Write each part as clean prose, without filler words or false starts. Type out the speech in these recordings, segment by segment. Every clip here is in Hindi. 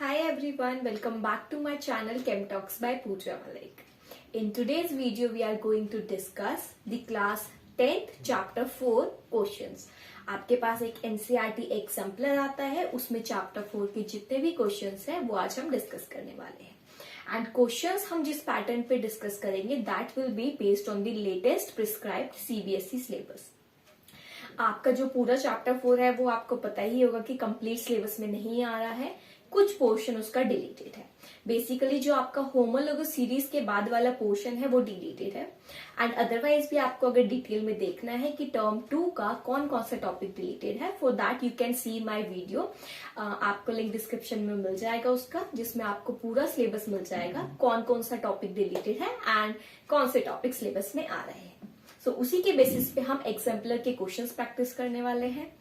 Hi everyone, welcome back to my channel Chem Talks by Pooja Malik. In today's video, we are going to discuss the class 10th chapter 4 questions. आपके पास एक NCERT एग्जाम्पलर आता है, उसमें चैप्टर 4 के जितने भी क्वेश्चंस हैं वो आज हम डिस्कस करने वाले हैं. एंड क्वेश्चंस हम जिस पैटर्न पे डिस्कस करेंगे that will be based on the latest prescribed CBSE syllabus. आपका जो पूरा चैप्टर 4 है वो आपको पता ही होगा कि कंप्लीट सिलेबस में नहीं आ रहा है, कुछ पोर्शन उसका डिलीटेड है. बेसिकली जो आपका होमोलॉगस सीरीज के बाद वाला पोर्शन है वो डिलीटेड है. एंड अदरवाइज भी आपको अगर डिटेल में देखना है कि टर्म 2 का कौन कौन सा टॉपिक डिलीटेड है, for that you can see my video. आपको लिंक डिस्क्रिप्शन में मिल जाएगा उसका, जिसमें आपको पूरा सिलेबस मिल जाएगा, कौन कौन सा टॉपिक डिलीटेड है एंड कौन से टॉपिक सिलेबस में आ रहे हैं. सो उसी के बेसिस पे हम एग्जाम्पलर के क्वेश्चंस प्रैक्टिस करने वाले हैं.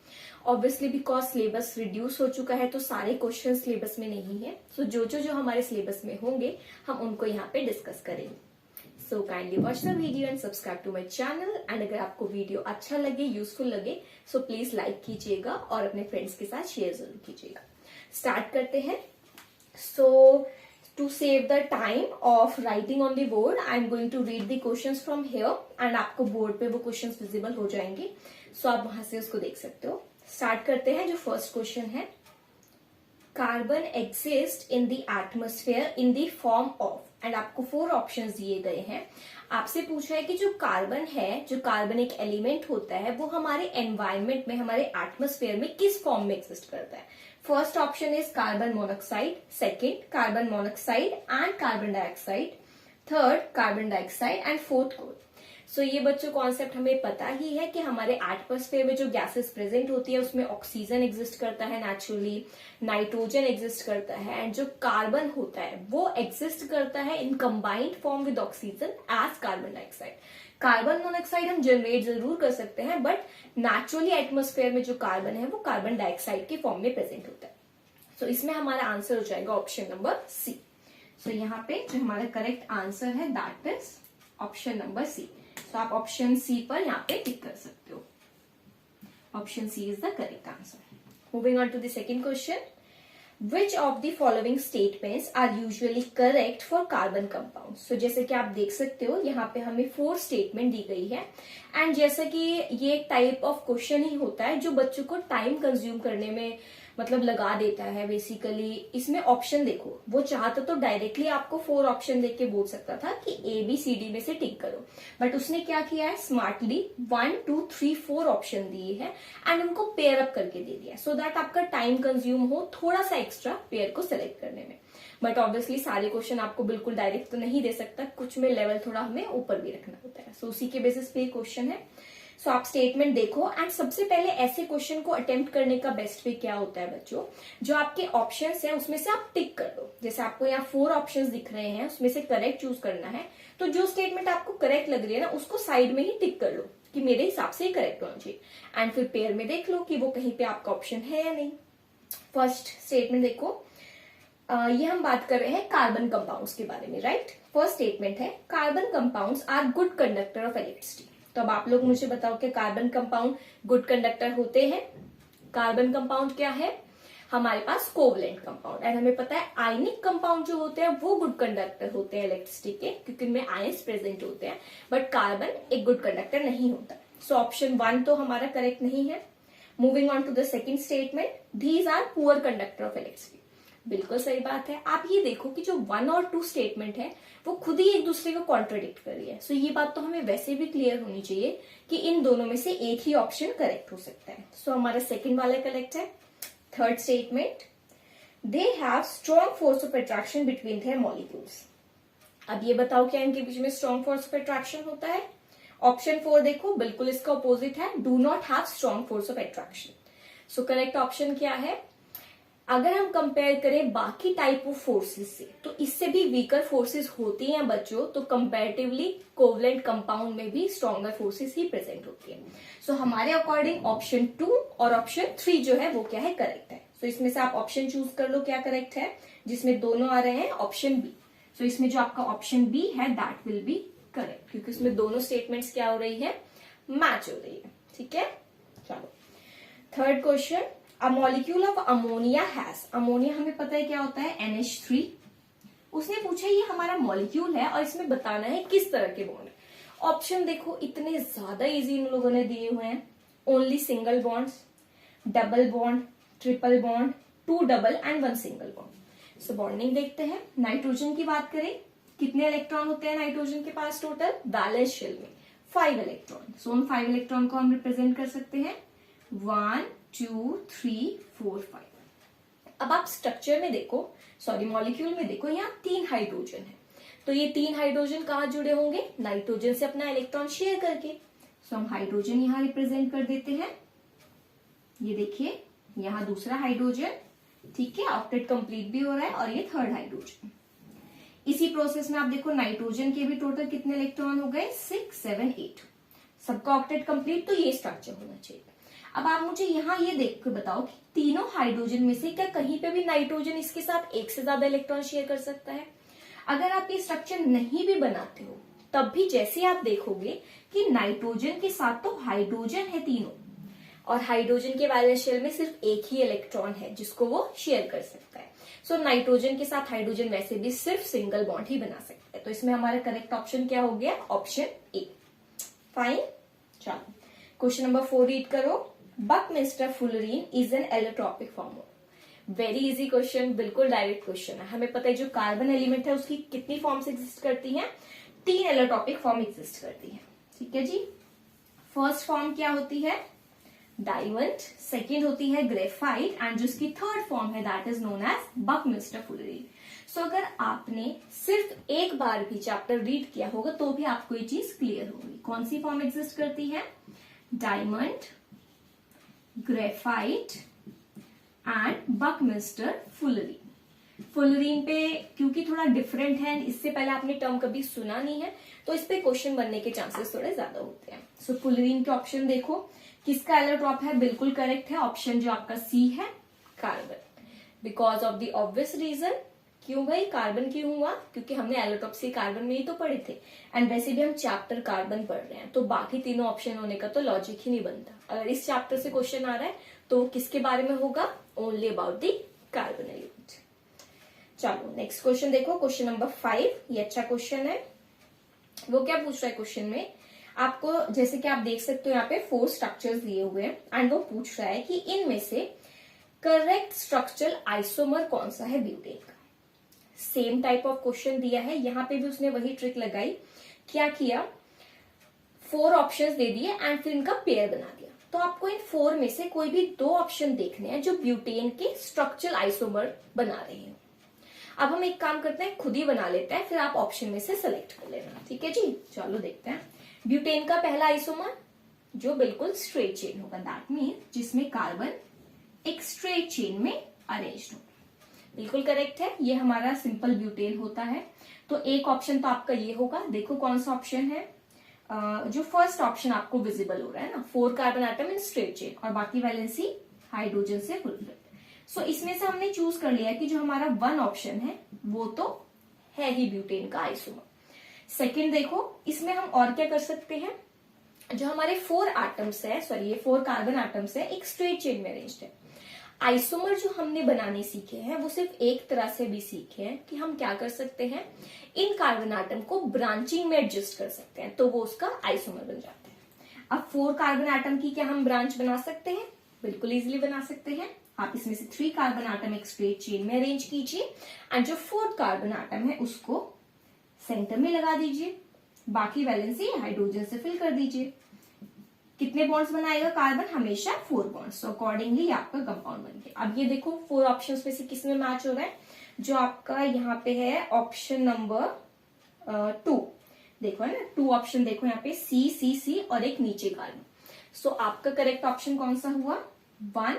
ऑब्वियसली बिकॉज सिलेबस रिड्यूस हो चुका है तो सारे क्वेश्चन सिलेबस में नहीं है. सो जो हमारे सिलेबस में होंगे हम उनको यहाँ पे डिस्कस करेंगे. So kindly watch the video and subscribe to my channel. And अगर आपको वीडियो अच्छा लगे, यूजफुल लगे, सो प्लीज लाइक कीजिएगा और अपने फ्रेंड्स के साथ शेयर जरूर कीजिएगा. स्टार्ट करते हैं. सो to save the time of writing on the board, I am going to read the questions from here and आपको बोर्ड पे वो क्वेश्चंस विजिबल हो जाएंगे. सो आप वहां से उसको देख सकते हो. स्टार्ट करते हैं. जो फर्स्ट क्वेश्चन है, carbon exist in the atmosphere in the form of, and आपको 4 ऑप्शंस दिए गए हैं. आपसे पूछा है कि जो कार्बन है, जो कार्बन एक एलिमेंट होता है, वो हमारे एनवायरमेंट में, हमारे एटमोस्फेयर में किस फॉर्म में एग्जिस्ट करता है. First option is carbon monoxide, second carbon monoxide and carbon dioxide, third carbon dioxide and fourth coal. So ये बच्चों कॉन्सेप्ट हमें पता ही है कि हमारे एटमोस्फेयर में जो गैसेस प्रेजेंट होती है उसमें ऑक्सीजन एग्जिस्ट करता है नेचुरली, नाइट्रोजन एग्जिस्ट करता है, एंड जो कार्बन होता है वो एग्जिस्ट करता है in combined form with oxygen as carbon dioxide. Carbon monoxide हम जनरेट जरूर कर सकते हैं, बट नेचुरली एटमोस्फेयर में जो कार्बन है वो कार्बन डाइऑक्साइड के फॉर्म में प्रेजेंट होता है. सो इसमें हमारा आंसर हो जाएगा ऑप्शन नंबर सी. सो यहाँ पे जो हमारा करेक्ट आंसर है that is option number C. तो आप ऑप्शन सी पर यहाँ पे टिक कर सकते हो. Option C is the correct answer. Moving on to the second question, Which of the following statements are usually correct for carbon compounds? So जैसे कि आप देख सकते हो यहाँ पे हमें 4 स्टेटमेंट दी गई है. एंड जैसा कि ये एक टाइप ऑफ क्वेश्चन ही होता है जो बच्चों को टाइम कंज्यूम करने में मतलब लगा देता है. बेसिकली इसमें ऑप्शन देखो, वो चाहता तो डायरेक्टली आपको 4 ऑप्शन देख के बोल सकता था कि ABCD में से टिक करो, बट उसने क्या किया है, स्मार्टली 1 2 3 4 ऑप्शन दिए हैं एंड उनको पेयर अप करके दे दिया, सो दैट आपका टाइम कंज्यूम हो थोड़ा सा एक्स्ट्रा पेयर को सिलेक्ट करने में. बट ऑब्वियसली सारे क्वेश्चन आपको बिल्कुल डायरेक्ट तो नहीं दे सकता, कुछ में लेवल थोड़ा हमें ऊपर भी रखना होता है. सो उसी के बेसिस पे क्वेश्चन है. सो आप स्टेटमेंट देखो. एंड सबसे पहले ऐसे क्वेश्चन को अटेम्प्ट करने का बेस्ट वे क्या होता है बच्चों, जो आपके ऑप्शंस हैं उसमें से आप टिक कर दो. जैसे आपको यहाँ 4 ऑप्शंस दिख रहे हैं, उसमें से करेक्ट चूज करना है, तो जो स्टेटमेंट आपको करेक्ट लग रही है ना उसको साइड में ही टिक कर लो कि मेरे हिसाब से करेक्ट होना चाहिए. एंड फिर पेयर में देख लो कि वो कहीं पे आपका ऑप्शन है या नहीं. फर्स्ट स्टेटमेंट देखो, ये हम बात कर रहे हैं कार्बन कंपाउंड्स के बारे में, राइट. फर्स्ट स्टेटमेंट है carbon compounds are good conductor of electricity. तो अब आप लोग मुझे बताओ कि कार्बन कंपाउंड गुड कंडक्टर होते हैं. कार्बन कंपाउंड क्या है, हमारे पास कोवलेंट कंपाउंड. एंड हमें पता है आयनिक कंपाउंड जो होते हैं वो गुड कंडक्टर होते हैं इलेक्ट्रिसिटी के, क्योंकि उनमें आयंस प्रेजेंट होते हैं, बट कार्बन एक गुड कंडक्टर नहीं होता. सो ऑप्शन 1 तो हमारा करेक्ट नहीं है. Moving on to the second statement, these are poor conductor of electricity. बिल्कुल सही बात है. आप ये देखो कि जो 1 और 2 स्टेटमेंट है वो खुद ही एक दूसरे को कॉन्ट्राडिक्ट कर रही है. सो ये बात तो हमें वैसे भी क्लियर होनी चाहिए कि इन दोनों में से एक ही ऑप्शन करेक्ट हो सकता है. सो हमारा सेकंड वाला करेक्ट है. Third statement, they have strong force of attraction between their molecules. अब ये बताओ क्या इनके बीच में स्ट्रॉन्ग फोर्स ऑफ अट्रैक्शन होता है. ऑप्शन 4 देखो, बिल्कुल इसका अपोजिट है, do not have strong force of attraction. So correct option क्या है, अगर हम कंपेयर करें बाकी टाइप ऑफ फोर्सेस से तो इससे भी वीकर फोर्सेस होती हैं बच्चों. तो कंपैरेटिवली कोवलेंट कंपाउंड में भी स्ट्रॉन्गर फोर्सेस ही प्रेजेंट होती हैं. सो हमारे अकॉर्डिंग ऑप्शन 2 और ऑप्शन 3 जो है वो क्या है, करेक्ट है. सो इसमें से आप ऑप्शन चूज कर लो क्या करेक्ट है, जिसमें दोनों आ रहे हैं ऑप्शन बी. सो इसमें जो आपका ऑप्शन बी है दैट विल बी करेक्ट, क्योंकि इसमें दोनों स्टेटमेंट्स क्या हो रही है, मैच हो रही है. ठीक है. चलो third question, a molecule of ammonia has, ammonia हमें पता है क्या होता है, NH3। उसने पूछा ये हमारा मॉलिक्यूल है और इसमें बताना है किस तरह के बॉन्ड है। ऑप्शन देखो इतने ज्यादा इजी इन लोगों ने दिए हुए हैं, only single bonds, double bond, triple bond, 2 double and 1 single bond. So bonding देखते हैं। नाइट्रोजन की बात करें, कितने इलेक्ट्रॉन होते हैं नाइट्रोजन के पास टोटल, बैलेंस शेल में 5 इलेक्ट्रॉन। सो उन 5 इलेक्ट्रॉन को हम रिप्रेजेंट कर सकते हैं 1 2 3 4 5। अब आप स्ट्रक्चर में देखो, सॉरी मॉलिक्यूल में देखो, यहाँ 3 हाइड्रोजन है, तो ये 3 हाइड्रोजन कहाँ जुड़े होंगे, नाइट्रोजन से अपना इलेक्ट्रॉन शेयर करके। सो हम हाइड्रोजन यहाँ रिप्रेजेंट कर देते हैं। ये देखिए यहाँ दूसरा हाइड्रोजन, ठीक है, ऑक्टेट कंप्लीट भी हो रहा है, और ये 3rd हाइड्रोजन। इसी प्रोसेस में आप देखो नाइट्रोजन के भी टोटल कितने इलेक्ट्रॉन हो गए, 6 7 8, सबका ऑक्टेट कंप्लीट, तो ये स्ट्रक्चर होना चाहिए। अब आप मुझे यहाँ ये देख के बताओ कि तीनों हाइड्रोजन में से क्या कहीं पे भी नाइट्रोजन इसके साथ एक से ज्यादा इलेक्ट्रॉन शेयर कर सकता है। अगर आप ये स्ट्रक्चर नहीं भी बनाते हो तब भी जैसे आप देखोगे कि नाइट्रोजन के साथ तो हाइड्रोजन है तीनों, और हाइड्रोजन के वैलेंस शेल में सिर्फ एक ही इलेक्ट्रॉन है जिसको वो शेयर कर सकता है। सो नाइट्रोजन के साथ हाइड्रोजन वैसे भी सिर्फ सिंगल बॉन्ड ही बना सकता है, तो इसमें हमारा करेक्ट ऑप्शन क्या हो गया, ऑप्शन ए। फाइन, चलो क्वेश्चन नंबर 4 रीड करो। Buckminster fullerene is an allotropic form. Very easy question, बिल्कुल डायरेक्ट क्वेश्चन है। हमें पता है जो कार्बन एलिमेंट है उसकी कितनी फॉर्म्स एग्जिस्ट करती हैं, 3 एलोट्रॉपिक फॉर्म एग्जिस्ट करती है, ठीक है जी। फर्स्ट फॉर्म क्या होती है, डायमंड, सेकेंड होती है ग्रेफाइट, एंड जिसकी 3rd फॉर्म है that is known as buckminster fullerene. So अगर आपने सिर्फ एक बार भी चैप्टर रीड किया होगा तो भी आपको ये चीज क्लियर होगी। कौन सी फॉर्म एग्जिस्ट करती है, diamond, graphite and buckminster fullerene. Fullerene पे क्योंकि थोड़ा डिफरेंट है, इससे पहले आपने टर्म कभी सुना नहीं है, तो इस पे क्वेश्चन बनने के चांसेस थोड़े ज्यादा होते हैं। सो फुलरीन के ऑप्शन देखो, किसका एलोट्रॉप है, बिल्कुल करेक्ट है, ऑप्शन जो आपका सी है, carbon. Because of the obvious reason, क्यों भाई कार्बन क्यों हुआ, क्योंकि हमने एलोट्रॉप से कार्बन में ही तो पढ़े थे, एंड वैसे भी हम चैप्टर कार्बन पढ़ रहे हैं, तो बाकी तीनों ऑप्शन होने का तो लॉजिक ही नहीं बनता। अगर इस चैप्टर से क्वेश्चन आ रहा है तो किसके बारे में होगा, only about the carbon element. चलो नेक्स्ट क्वेश्चन देखो, क्वेश्चन नंबर 5। ये अच्छा क्वेश्चन है। वो क्या पूछ रहा है क्वेश्चन में, आपको जैसे कि आप देख सकते हो यहाँ पे 4 स्ट्रक्चर्स दिए हुए हैं, एंड वो पूछ रहा है कि इनमें से करेक्ट स्ट्रक्चरल आइसोमर कौन सा है ब्यूटेन का। सेम टाइप ऑफ क्वेश्चन दिया है, यहाँ पे भी उसने वही ट्रिक लगाई, क्या किया, 4 ऑप्शंस दे दिए एंड फिर इनका पेयर बना दिया। तो आपको इन 4 में से कोई भी 2 ऑप्शन देखने हैं जो ब्यूटेन के स्ट्रक्चरल आइसोमर बना रहे हैं। अब हम एक काम करते हैं, खुद ही बना लेते हैं, फिर आप ऑप्शन में से सेलेक्ट कर लेना, ठीक है जी। चलो देखते हैं। ब्यूटेन का पहला आइसोमर जो बिल्कुल स्ट्रेट चेन होगा, दैट मीन्स जिसमें कार्बन एक स्ट्रेट चेन में अरेंज्ड होगा, बिल्कुल करेक्ट है, ये हमारा सिंपल ब्यूटेन होता है। तो एक ऑप्शन तो आपका ये होगा। देखो कौन सा ऑप्शन है, जो फर्स्ट ऑप्शन आपको विजिबल हो रहा है ना, 4 carbon atom in straight chain, और बाकी वैलेंसी हाइड्रोजन से फुलफिल्ड। सो इसमें से हमने चूज कर लिया कि जो हमारा 1 ऑप्शन है वो तो है ही ब्यूटेन का आइसोमर। सेकेंड देखो, इसमें हम और क्या कर सकते हैं, जो हमारे 4 एटम्स है, सॉरी ये 4 कार्बन एटम्स है, एक स्ट्रेट चेन में अरेंज्ड है। आइसोमर जो हमने बनाने सीखे हैं वो सिर्फ एक तरह से भी सीखे हैं कि हम क्या कर सकते हैं, इन कार्बन एटम को ब्रांचिंग में एडजस्ट कर सकते हैं, तो वो उसका आइसोमर बन जाते हैं। अब 4 कार्बन एटम की क्या हम ब्रांच बना सकते हैं, बिल्कुल इजीली बना सकते हैं। आप इसमें से 3 कार्बन एटम एक स्ट्रेट चेन में अरेंज कीजिए, एंड जो 4th कार्बन एटम है उसको सेंटर में लगा दीजिए, बाकी वैलेंसी हाइड्रोजन से फिल कर दीजिए। कितने बॉन्ड्स बनाएगा कार्बन, हमेशा 4 बॉन्ड्स। तो अकॉर्डिंगली आपका कंपाउंड बन गया। अब ये देखो 4 ऑप्शंस में से किसमें मैच हो रहा है, जो आपका यहाँ पे है ऑप्शन नंबर 2, देखो है ना, 2 ऑप्शन देखो यहाँ पे, सी सी सी और एक नीचे कार्बन। सो आपका करेक्ट ऑप्शन कौन सा हुआ, 1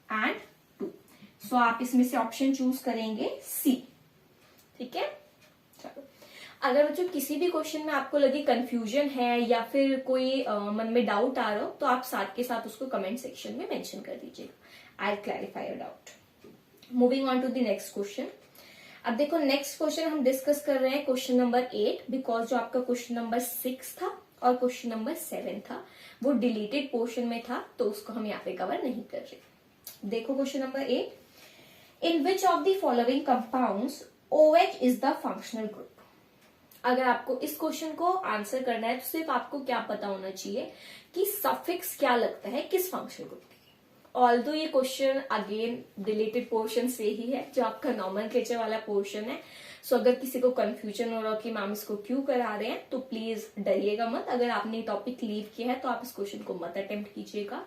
एंड 2। सो आप इसमें से ऑप्शन चूज करेंगे सी, ठीक है। चलो, अगर जो किसी भी क्वेश्चन में आपको लगे कंफ्यूजन है या फिर कोई मन में डाउट आ रहा हो, तो आप साथ के साथ उसको कमेंट सेक्शन में मेंशन कर दीजिएगा, I clarify your doubt. Moving on to the next question. अब देखो नेक्स्ट क्वेश्चन हम डिस्कस कर रहे हैं क्वेश्चन नंबर 8, बिकॉज जो आपका क्वेश्चन नंबर 6 था और क्वेश्चन नंबर 7 था वो डिलीटेड पोर्शन में था, तो उसको हम यहाँ पे कवर नहीं कर रहे। देखो question number 8, in which of the following compounds OH is the functional group. अगर आपको इस क्वेश्चन को आंसर करना है तो सिर्फ आपको क्या पता होना चाहिए कि सफिक्स क्या लगता है किस फंक्शनल ग्रुप के। ऑल्दो ये क्वेश्चन अगेन रिलेटेड पोर्शन से ही है, जो आपका नॉमेनक्लेचर वाला पोर्शन है। सो अगर किसी को कंफ्यूजन हो रहा हो कि मैम इसको क्यों करा रहे हैं, तो प्लीज डरिएगा मत। अगर आपने टॉपिक लीव किया है तो आप इस क्वेश्चन को मत अटेम्प्ट कीजिएगा।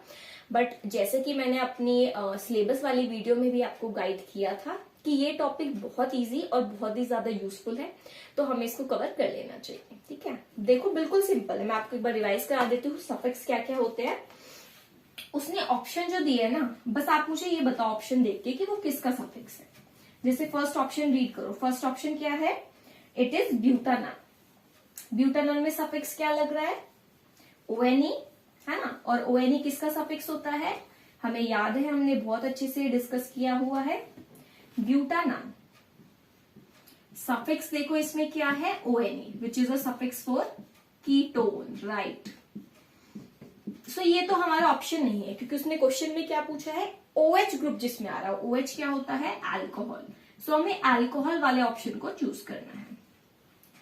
बट जैसे कि मैंने अपनी सिलेबस वाली वीडियो में भी आपको गाइड किया था कि ये टॉपिक बहुत इजी और बहुत ही ज्यादा यूजफुल है, तो हमें इसको कवर कर लेना चाहिए। ठीक है, देखो बिल्कुल सिंपल है, मैं आपको एक बार रिवाइज करा देती हूँ सफिक्स क्या क्या होते हैं। उसने ऑप्शन जो दिए है ना, बस आप मुझे ये बताओ ऑप्शन देख के कि वो किसका सफिक्स है। जैसे फर्स्ट ऑप्शन रीड करो, फर्स्ट ऑप्शन क्या है, इट इज ब्यूटानॉल। ब्यूटानॉल में सफिक्स क्या लग रहा है, ONE, है ना। और ONE किसका सफिक्स होता है, हमें याद है, हमने बहुत अच्छे से डिस्कस किया हुआ है, ब्यूटानॉल। सफिक्स देखो इसमें क्या है, ONE, which is a suffix for ketone, right. So ये तो हमारा ऑप्शन नहीं है, क्योंकि उसने क्वेश्चन में क्या पूछा है, OH ग्रुप जिसमें आ रहा है। OH क्या होता है, अल्कोहल। सो हमें अल्कोहल वाले ऑप्शन को चूज करना है।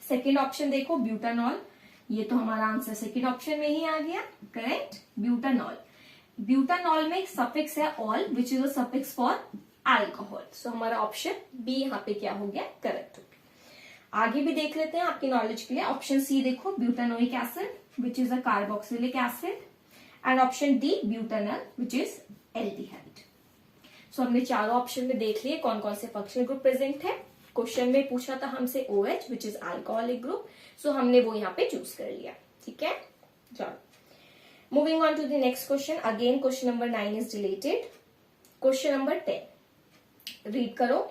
सेकेंड ऑप्शन देखो ब्यूटानॉल, ये तो हमारा आंसर सेकेंड ऑप्शन में ही आ गया, करेक्ट, ब्यूटानॉल। ब्यूटानॉल में एक सफिक्स है ol, which is a suffix for alcohol. So हमारा ऑप्शन बी यहाँ पे क्या हो गया, करेक्ट हो गया। आगे भी देख लेते हैं आपकी नॉलेज के लिए। ऑप्शन सी देखो, butanoic acid, which is a carboxylic acid, and option D butanol, which is aldehyde. So हमने चारों ऑप्शन में देख लिए कौन कौन से फंक्शनल ग्रुप प्रेजेंट है। क्वेश्चन में पूछा था हमसे OH, which is alcoholic group, so हमने वो यहाँ पे चूज कर लिया। ठीक है, चलो moving on to the next question. Again question number 9 is related. Question number 10 read करो,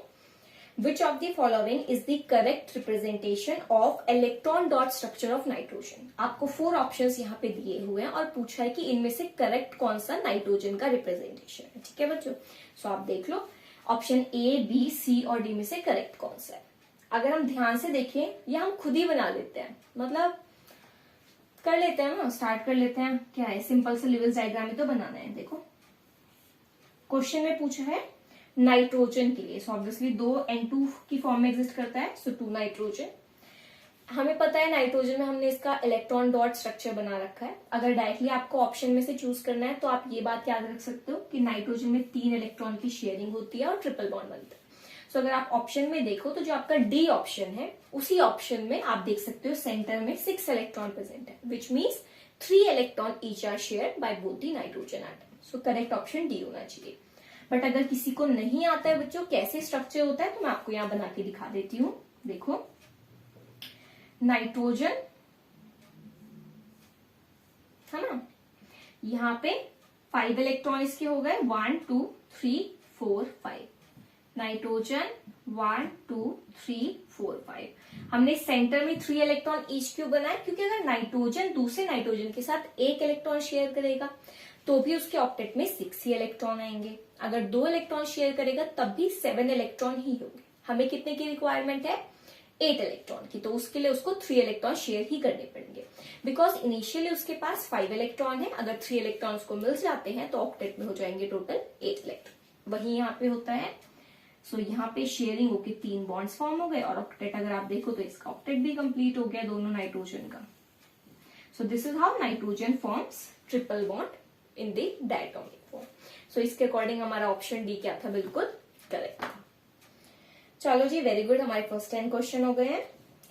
which of the following is the correct representation of electron dot structure of nitrogen। आपको 4 ऑप्शंस यहाँ पे दिए हुए हैं और पूछा है कि इनमें से करेक्ट कौन सा नाइट्रोजन का रिप्रेजेंटेशन है। ठीक है बच्चों, सो आप देख लो ऑप्शन A, B, C और D में से करेक्ट कौन सा है। अगर हम ध्यान से देखें, या हम खुद ही बना लेते हैं, मतलब कर लेते हैं ना, स्टार्ट कर लेते हैं। क्या है, सिंपल से लेवल डायग्राम ही तो बनाना है। देखो क्वेश्चन में पूछा है नाइट्रोजन के लिए, सो ऑब्वियसली 2 N2 की फॉर्म में एग्जिस्ट करता है, सो 2 नाइट्रोजन। हमें पता है नाइट्रोजन में हमने इसका इलेक्ट्रॉन डॉट स्ट्रक्चर बना रखा है। अगर डायरेक्टली आपको ऑप्शन में से चूज करना है तो आप ये बात याद रख सकते हो कि नाइट्रोजन में 3 इलेक्ट्रॉन की शेयरिंग होती है और ट्रिपल बॉन्ड बनता है। सो अगर आप ऑप्शन में देखो तो जो आपका डी ऑप्शन है, उसी ऑप्शन में आप देख सकते हो सेंटर में 6 इलेक्ट्रॉन प्रेजेंट है, which means 3 electron each are shared by both the nitrogen atom. So correct option D होना चाहिए। बट अगर किसी को नहीं आता है बच्चों कैसे स्ट्रक्चर होता है, तो मैं आपको यहां बना के दिखा देती हूँ। देखो नाइट्रोजन, है ना, यहाँ पे 5 इलेक्ट्रॉन इसके हो गए, 1 2 3 4 5। नाइट्रोजन 1 2 3 4 5। हमने सेंटर में 3 इलेक्ट्रॉन ईच क्यों बनाए, क्योंकि अगर नाइट्रोजन दूसरे नाइट्रोजन के साथ 1 इलेक्ट्रॉन शेयर करेगा तो भी उसके ऑक्टेट में 6 ही इलेक्ट्रॉन आएंगे। अगर 2 इलेक्ट्रॉन शेयर करेगा तब भी 7 इलेक्ट्रॉन ही होंगे। हमें कितने की रिक्वायरमेंट है, 8 इलेक्ट्रॉन की, तो उसके लिए उसको 3 इलेक्ट्रॉन शेयर ही करने पड़ेंगे, बिकॉज इनिशियली उसके पास 5 इलेक्ट्रॉन है। अगर 3 इलेक्ट्रॉन उसको मिल जाते हैं तो ऑक्टेट में हो जाएंगे टोटल 8 इलेक्ट्रॉन। वही यहाँ पे होता है। सो यहाँ पे शेयरिंग होके 3 बॉन्ड्स फॉर्म हो गए, और ऑक्टेट अगर आप देखो तो इसका ऑक्टेट भी कंप्लीट हो गया दोनों नाइट्रोजन का। So this is how nitrogen forms triple bond in the diatomic form. So इसके अकॉर्डिंग हमारा ऑप्शन डी क्या था, बिल्कुल करेक्ट। चलो जी, वेरी गुड, हमारे फर्स्ट 10 क्वेश्चन हो गए हैं।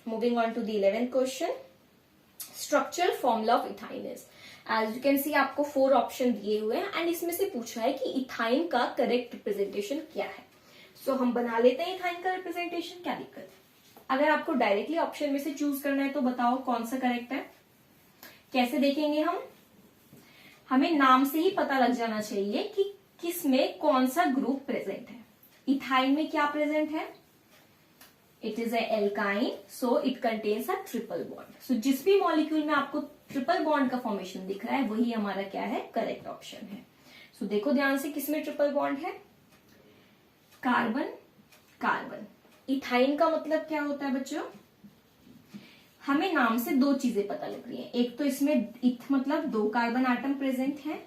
Moving on to the 11th question. Structural formula of ethyne is, as you can see आपको 4 ऑप्शन दिए हुए हैं एंड इसमें से पूछा है कि इथाइन का करेक्ट रिप्रेजेंटेशन क्या है। सो हम बना लेते हैं इथाइन का रिप्रेजेंटेशन, क्या दिक्कत है। अगर आपको डायरेक्टली ऑप्शन में से चूज करना है तो बताओ कौन सा करेक्ट है। कैसे देखेंगे हम, हमें नाम से ही पता लग जाना चाहिए कि किस में कौन सा ग्रुप प्रेजेंट है। इथाइन में क्या प्रेजेंट है, it is alkyne, so it contains a triple bond. So जिस भी मॉलिक्यूल में आपको ट्रिपल बॉन्ड का फॉर्मेशन दिख रहा है वही हमारा क्या है, करेक्ट ऑप्शन है। सो देखो ध्यान से, किसमें ट्रिपल बॉन्ड है, कार्बन कार्बन। इथाइन का मतलब क्या होता है बच्चों, हमें नाम से 2 चीजें पता लग रही हैं। एक तो इसमें इथ मतलब 2 कार्बन आटम प्रेजेंट है,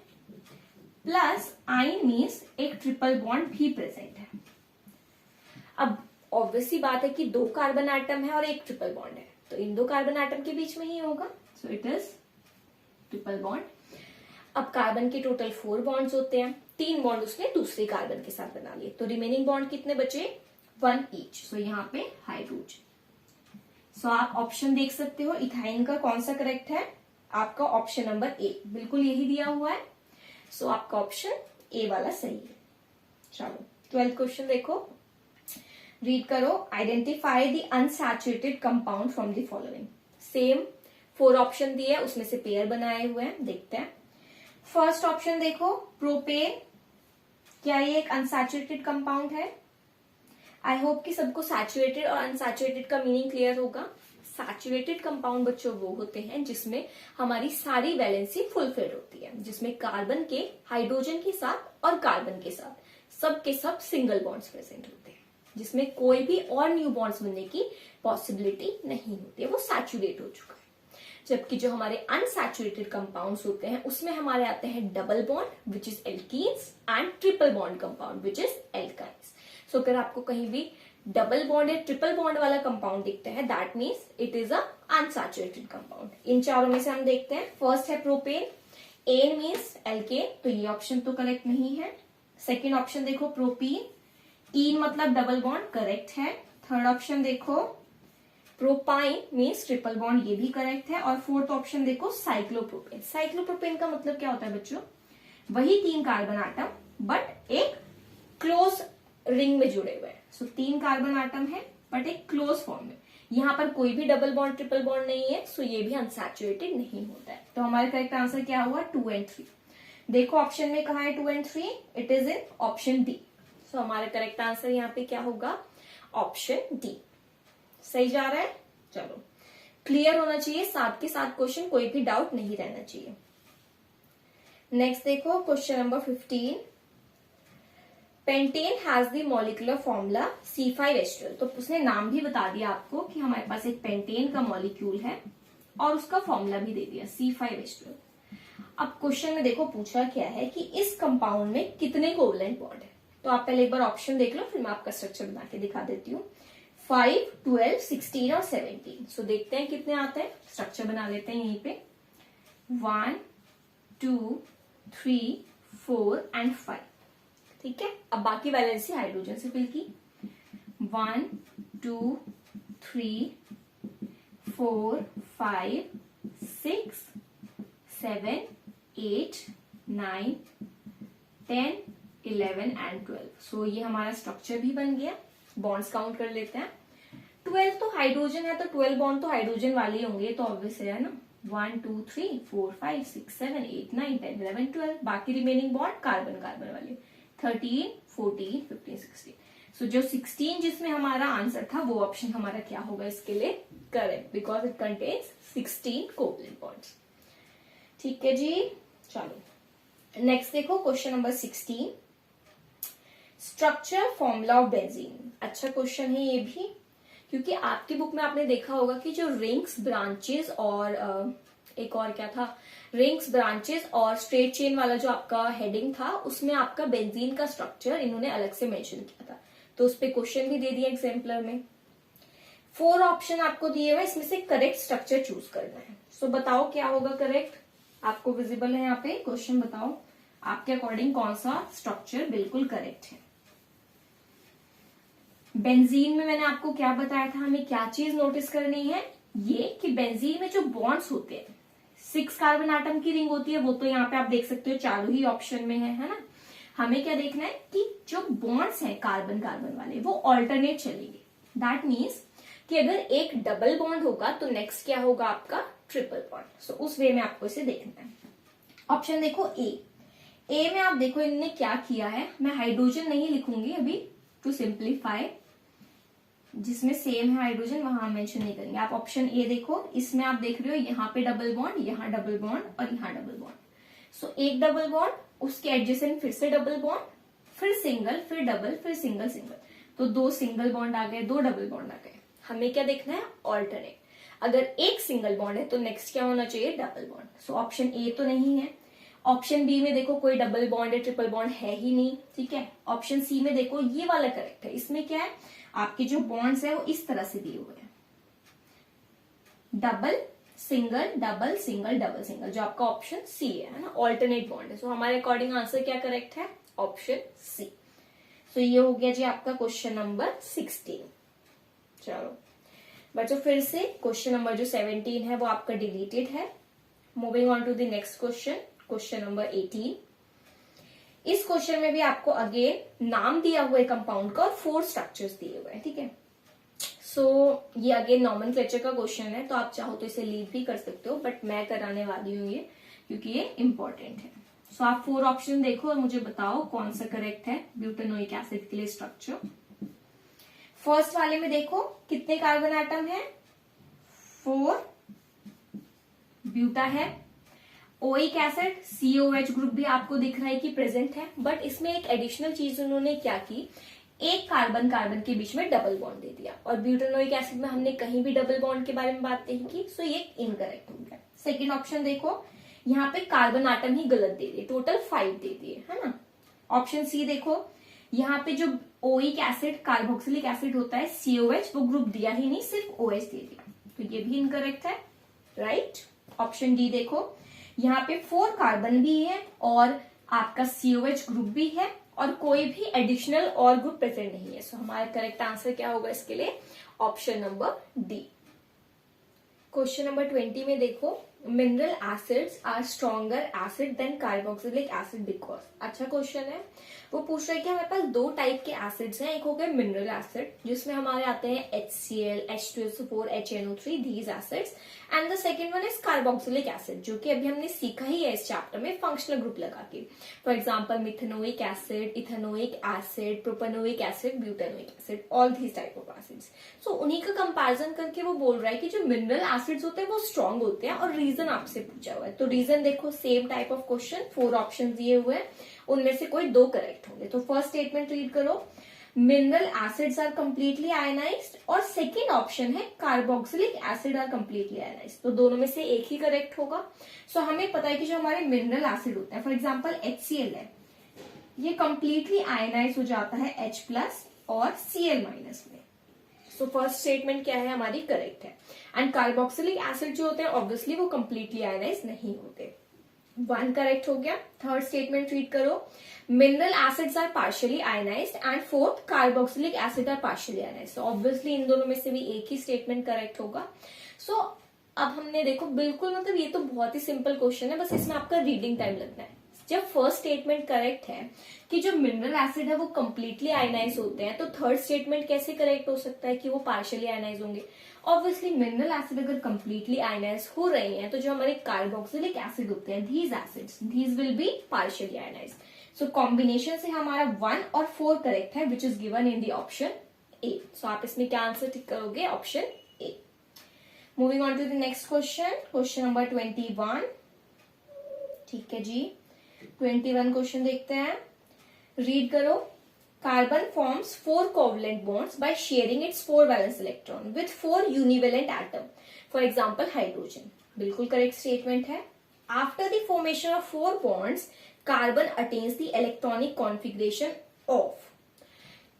प्लस आइन मीन्स एक ट्रिपल बॉन्ड भी प्रेजेंट है। अब ऑब्वियसली बात है कि 2 कार्बन एटम है और एक ट्रिपल बॉन्ड है, तो इन 2 कार्बन एटम के बीच में ही होगा, so it is triple bond. अब कार्बन के टोटल 4 बॉन्ड्स होते हैं, 3 बॉन्ड उसने दूसरे कार्बन के साथ बना लिए, तो रिमेनिंग बॉन्ड कितने बचे, 1 ईच। सो यहाँ पे हाइड्रोजन। सो आप ऑप्शन देख सकते हो इथाइन का कौन सा करेक्ट है, आपका ऑप्शन नंबर ए, बिल्कुल यही दिया हुआ है। सो आपका ऑप्शन ए वाला सही है। चलो 12th क्वेश्चन देखो, रीड करो। Identify the unsaturated compound from the following. Same 4 option दिए, उसमें से पेयर बनाए हुए हैं, देखते हैं। फर्स्ट ऑप्शन देखो, प्रोपेन, क्या ये एक अनसैचुरेटेड कंपाउंड है? आई होप कि सबको सैचुरेटेड और अनसैचुरेटेड का मीनिंग क्लियर होगा। सैचुरेटेड कंपाउंड बच्चों वो होते हैं जिसमें हमारी सारी वैलेंसी फुलफिल होती है, जिसमें कार्बन के हाइड्रोजन के साथ और कार्बन के साथ सब के सब सिंगल बॉन्ड्स प्रेजेंट होते हैं, जिसमें कोई भी और न्यू बॉन्ड्स बनने की पॉसिबिलिटी नहीं होती है, वो सैचुरेट हो चुका है। जबकि जो हमारे अनसैचुरेटेड कंपाउंड्स होते हैं उसमें हमारे आते हैं double bond which is alkenes and triple bond compound which is alkynes. So अगर आपको कहीं भी डबल बॉन्ड या ट्रिपल बॉन्ड वाला कंपाउंड दिखता है, that means it is a unsaturated compound. इन चारों में से हम देखते हैं, फर्स्ट है प्रोपेन, एन मीन्स एल्केन, तो ये ऑप्शन तो करेक्ट नहीं है। सेकेंड ऑप्शन देखो प्रोपीन, ईन मतलब डबल बॉन्ड, करेक्ट है। थर्ड ऑप्शन देखो प्रोपाइन मीन्स ट्रिपल बॉन्ड, ये भी करेक्ट है। और फोर्थ ऑप्शन देखो साइक्लोप्रोपेन। साइक्लोप्रोपेन का मतलब क्या होता है बच्चों, वही 3 कार्बन आटम बट एक क्लोज रिंग में जुड़े हुए हैं। सो 3 कार्बन आटम है बट एक क्लोज फॉर्म में, यहाँ पर कोई भी डबल बॉन्ड ट्रिपल बॉन्ड नहीं है, सो ये भी अनसैचुरेटेड नहीं होता है। तो हमारे करेक्ट आंसर क्या हुआ, 2 एंड 3। देखो ऑप्शन में कहा है 2 and 3, it is in option D. So हमारा करेक्ट आंसर यहाँ पे क्या होगा, ऑप्शन डी। सही जा रहा है। चलो क्लियर होना चाहिए, साथ के साथ क्वेश्चन, कोई भी डाउट नहीं रहना चाहिए। नेक्स्ट देखो question number 15, pentane has the molecular formula C5H12। तो उसने नाम भी बता दिया आपको कि हमारे पास एक पेंटेन का मॉलिक्यूल है और उसका फॉर्मूला भी दे दिया C5H12। अब क्वेश्चन में देखो पूछा क्या है कि इस कंपाउंड में कितने कोवलेंट बॉन्ड है। तो आप पहले एक बार ऑप्शन देख लो, फिर मैं आपका स्ट्रक्चर बना के दिखा देती हूँ। 5, 12, 16 और 17। सो देखते हैं कितने आते हैं, स्ट्रक्चर बना लेते हैं यहीं पे। 1, 2, 3, 4 एंड 5। ठीक है, अब बाकी वैलेंसी हाइड्रोजन से फिल की। 1, 2, 3, 4, 5, 6, 7, 8, 9, 10, 11 एंड 12। सो ये हमारा स्ट्रक्चर भी बन गया। बॉन्ड्स काउंट कर लेते हैं। 12 तो हाइड्रोजन है, तो 12 बॉन्ड तो हाइड्रोजन वाले ही होंगे, तो ऑब्वियस है ना। 1, 2, 3, 4, 5, 6, 7, 8, 9, 10, 11, 12। बाकी रिमेनिंग बॉन्ड कार्बन कार्बन वाले 13, 14, 15, 16। सो जो 16 जिसमें हमारा आंसर था वो ऑप्शन हमारा क्या होगा इसके लिए correct, because it contains 16 covalent bonds. ठीक है जी। चलो नेक्स्ट देखो question number 16, structure formula of benzene. अच्छा क्वेश्चन है ये भी, क्योंकि आपकी बुक में आपने देखा होगा कि जो रिंग्स ब्रांचेस और एक और क्या था, रिंग्स ब्रांचेस और स्ट्रेट चेन वाला जो आपका हेडिंग था, उसमें आपका बेंजीन का स्ट्रक्चर इन्होंने अलग से मेंशन किया था, तो उस पर क्वेश्चन भी दे दिया एग्जाम्पलर में। 4 ऑप्शन आपको दिए हुए, इसमें से करेक्ट स्ट्रक्चर चूज करना है। सो बताओ क्या होगा करेक्ट, आपको विजिबल है यहाँ पे क्वेश्चन, बताओ आपके अकॉर्डिंग कौन सा स्ट्रक्चर बिल्कुल करेक्ट है। बेंजीन में मैंने आपको क्या बताया था, हमें क्या चीज नोटिस करनी है, ये कि बेंजीन में जो बॉन्ड्स होते हैं, 6 कार्बन आटम की रिंग होती है, वो तो यहाँ पे आप देख सकते हो चारों ही ऑप्शन में है ना। हमें क्या देखना है कि जो बॉन्ड्स हैं कार्बन कार्बन वाले वो ऑल्टरनेट चलेंगे। दैट मीन्स कि अगर एक डबल बॉन्ड होगा तो नेक्स्ट क्या होगा आपका ट्रिपल बॉन्ड। सो उस वे में आपको इसे देखना है। ऑप्शन देखो ए में आप देखो इनने क्या किया है, मैं हाइड्रोजन नहीं लिखूंगी अभी टू सिंप्लीफाई, जिसमें सेम है हाइड्रोजन वहां मेंशन नहीं करेंगे। आप ऑप्शन ए देखो, इसमें आप देख रहे हो यहाँ पे डबल बॉन्ड, यहाँ डबल बॉन्ड और यहाँ डबल बॉन्ड। सो एक डबल बॉन्ड, उसके एडजेसेंट फिर से डबल बॉन्ड, फिर सिंगल, फिर डबल, फिर सिंगल सिंगल, तो 2 सिंगल बॉन्ड आ गए, 2 डबल बॉन्ड आ गए। हमें क्या देखना है, ऑल्टरनेट। अगर एक सिंगल बॉन्ड है तो नेक्स्ट क्या होना चाहिए, double bond. So option A तो नहीं है। ऑप्शन बी में देखो कोई डबल बॉन्ड या ट्रिपल बॉन्ड है ही नहीं, ठीक है। ऑप्शन सी में देखो ये वाला करेक्ट है, इसमें क्या है, आपके जो बॉन्ड्स है वो इस तरह से दिए हुए हैं, double single double single double single, जो आपका ऑप्शन सी है ना, ऑल्टरनेट बॉन्ड है। सो हमारे अकॉर्डिंग आंसर क्या करेक्ट है, ऑप्शन सी। सो ये हो गया जी आपका क्वेश्चन नंबर 16। चलो बच्चों फिर से क्वेश्चन नंबर जो 17 है वो आपका डिलीटेड है। Moving on to the next question, question number 18। इस क्वेश्चन में भी आपको अगेन नाम दिया हुआ है कंपाउंड का और 4 स्ट्रक्चर्स दिए हुए हैं, ठीक है। सो ये अगेन नॉमेनक्लेचर का क्वेश्चन है, तो आप चाहो तो इसे लीव भी कर सकते हो, बट मैं कराने वाली हूँ ये क्योंकि ये इंपॉर्टेंट है। सो आप 4 ऑप्शन देखो और मुझे बताओ कौन सा करेक्ट है ब्यूटेनोइक एसिड के लिए स्ट्रक्चर। फर्स्ट वाले में देखो कितने कार्बन एटम है, 4 ब्यूटा है। ओइक एसिड COH ग्रुप भी आपको दिख रहा है कि प्रेजेंट है, बट इसमें एक एडिशनल चीज उन्होंने क्या की, एक कार्बन कार्बन के बीच में डबल बॉन्ड दे दिया, और ब्यूटेनोइक एसिड में हमने कहीं भी डबल बॉन्ड के बारे में बात नहीं की, सो ये इनकरेक्ट हो गया। सेकेंड ऑप्शन देखो, यहाँ पे कार्बन आटम ही गलत दे दिए, टोटल 5 दे दिए, है ना। ऑप्शन सी देखो, यहाँ पे जो ओइक एसिड कार्बोक्सिलिक एसिड होता है COH, वो ग्रुप दिया ही नहीं, सिर्फ OH दे दिया, तो ये भी इनकरेक्ट है, राइट। ऑप्शन डी देखो, यहाँ पे 4 कार्बन भी है और आपका COH ग्रुप भी है और कोई भी एडिशनल और ग्रुप प्रेजेंट नहीं है। सो हमारा करेक्ट आंसर क्या होगा इसके लिए, option number D. Question number 20 में देखो, mineral acids are stronger acid than carboxylic acid because. अच्छा क्वेश्चन है, वो पूछ रहा है कि हमारे पास 2 टाइप के एसिड्स हैं, एक हो गया मिनरल एसिड जिसमें हमारे आते हैं HCl, H2SO4, HNO3, these acids, and the second one is carboxylic acid, जो कि अभी हमने सीखा ही है इस चैप्टर में फंक्शनल ग्रुप लगा के। For example methanoic acid, ethanoic acid, propanoic acid, butanoic acid, all these type of acids. So उन्हीं का कंपैरिजन करके वो बोल रहा है कि जो मिनरल एसिड्स होते हैं वो स्ट्रॉन्ग होते हैं, और रीजन आपसे पूछा हुआ है। तो रीजन देखो, same type of question, 4 option दिए हुए हैं, उनमें से कोई 2 करेक्ट होंगे। तो फर्स्ट स्टेटमेंट रीड करो, mineral acids are completely ionised, और सेकेंड ऑप्शन है carboxylic acid are completely ionised, तो दोनों में से एक ही करेक्ट होगा। सो हमें पता है कि जो हमारे मिनरल एसिड होते हैं, फॉर एग्जांपल HCl है, ये कंप्लीटली आयनाइज हो जाता है H+ और Cl- में। सो फर्स्ट स्टेटमेंट क्या है हमारी, करेक्ट है। एंड कार्बोक्सिलिक एसिड जो होते हैं ऑब्वियसली वो कंप्लीटली आयनाइज नहीं होते, 1 करेक्ट हो गया। थर्ड स्टेटमेंट रीड करो, mineral acids are partially ionised, and fourth carboxylic acid are partially ionised. Obviously इन दोनों में से भी एक ही स्टेटमेंट करेक्ट होगा। सो अब हमने देखो बिल्कुल, मतलब ये तो बहुत ही सिंपल क्वेश्चन है, बस इसमें आपका रीडिंग टाइम लगना है। जब फर्स्ट स्टेटमेंट करेक्ट है कि जो मिनरल एसिड है वो कंप्लीटली आयनाइज होते हैं, तो थर्ड स्टेटमेंट कैसे करेक्ट हो सकता है कि वो पार्शियली आयनाइज होंगे। ऑब्वियसली मिनरल एसिड अगर कंप्लीटली आयनाइज हो रहे हैं, तो जो हमारे कार्बोक्सिलिक एसिड होते हैं, these acids, these will be partially ionized. So combination से हमारा 1 और 4 करेक्ट है, which is given in the option A. So आप इसमें क्या आंसर टिक करोगे, option A. Moving on to the next question, question number 21। ठीक है जी, 21 क्वेश्चन देखते हैं, रीड करो। Carbon forms 4 covalent bonds by sharing its 4 valence electron with 4 univalent atom, for example hydrogen. बिल्कुल करेक्ट स्टेटमेंट है। After the formation of 4 bonds, carbon attains the electronic configuration of.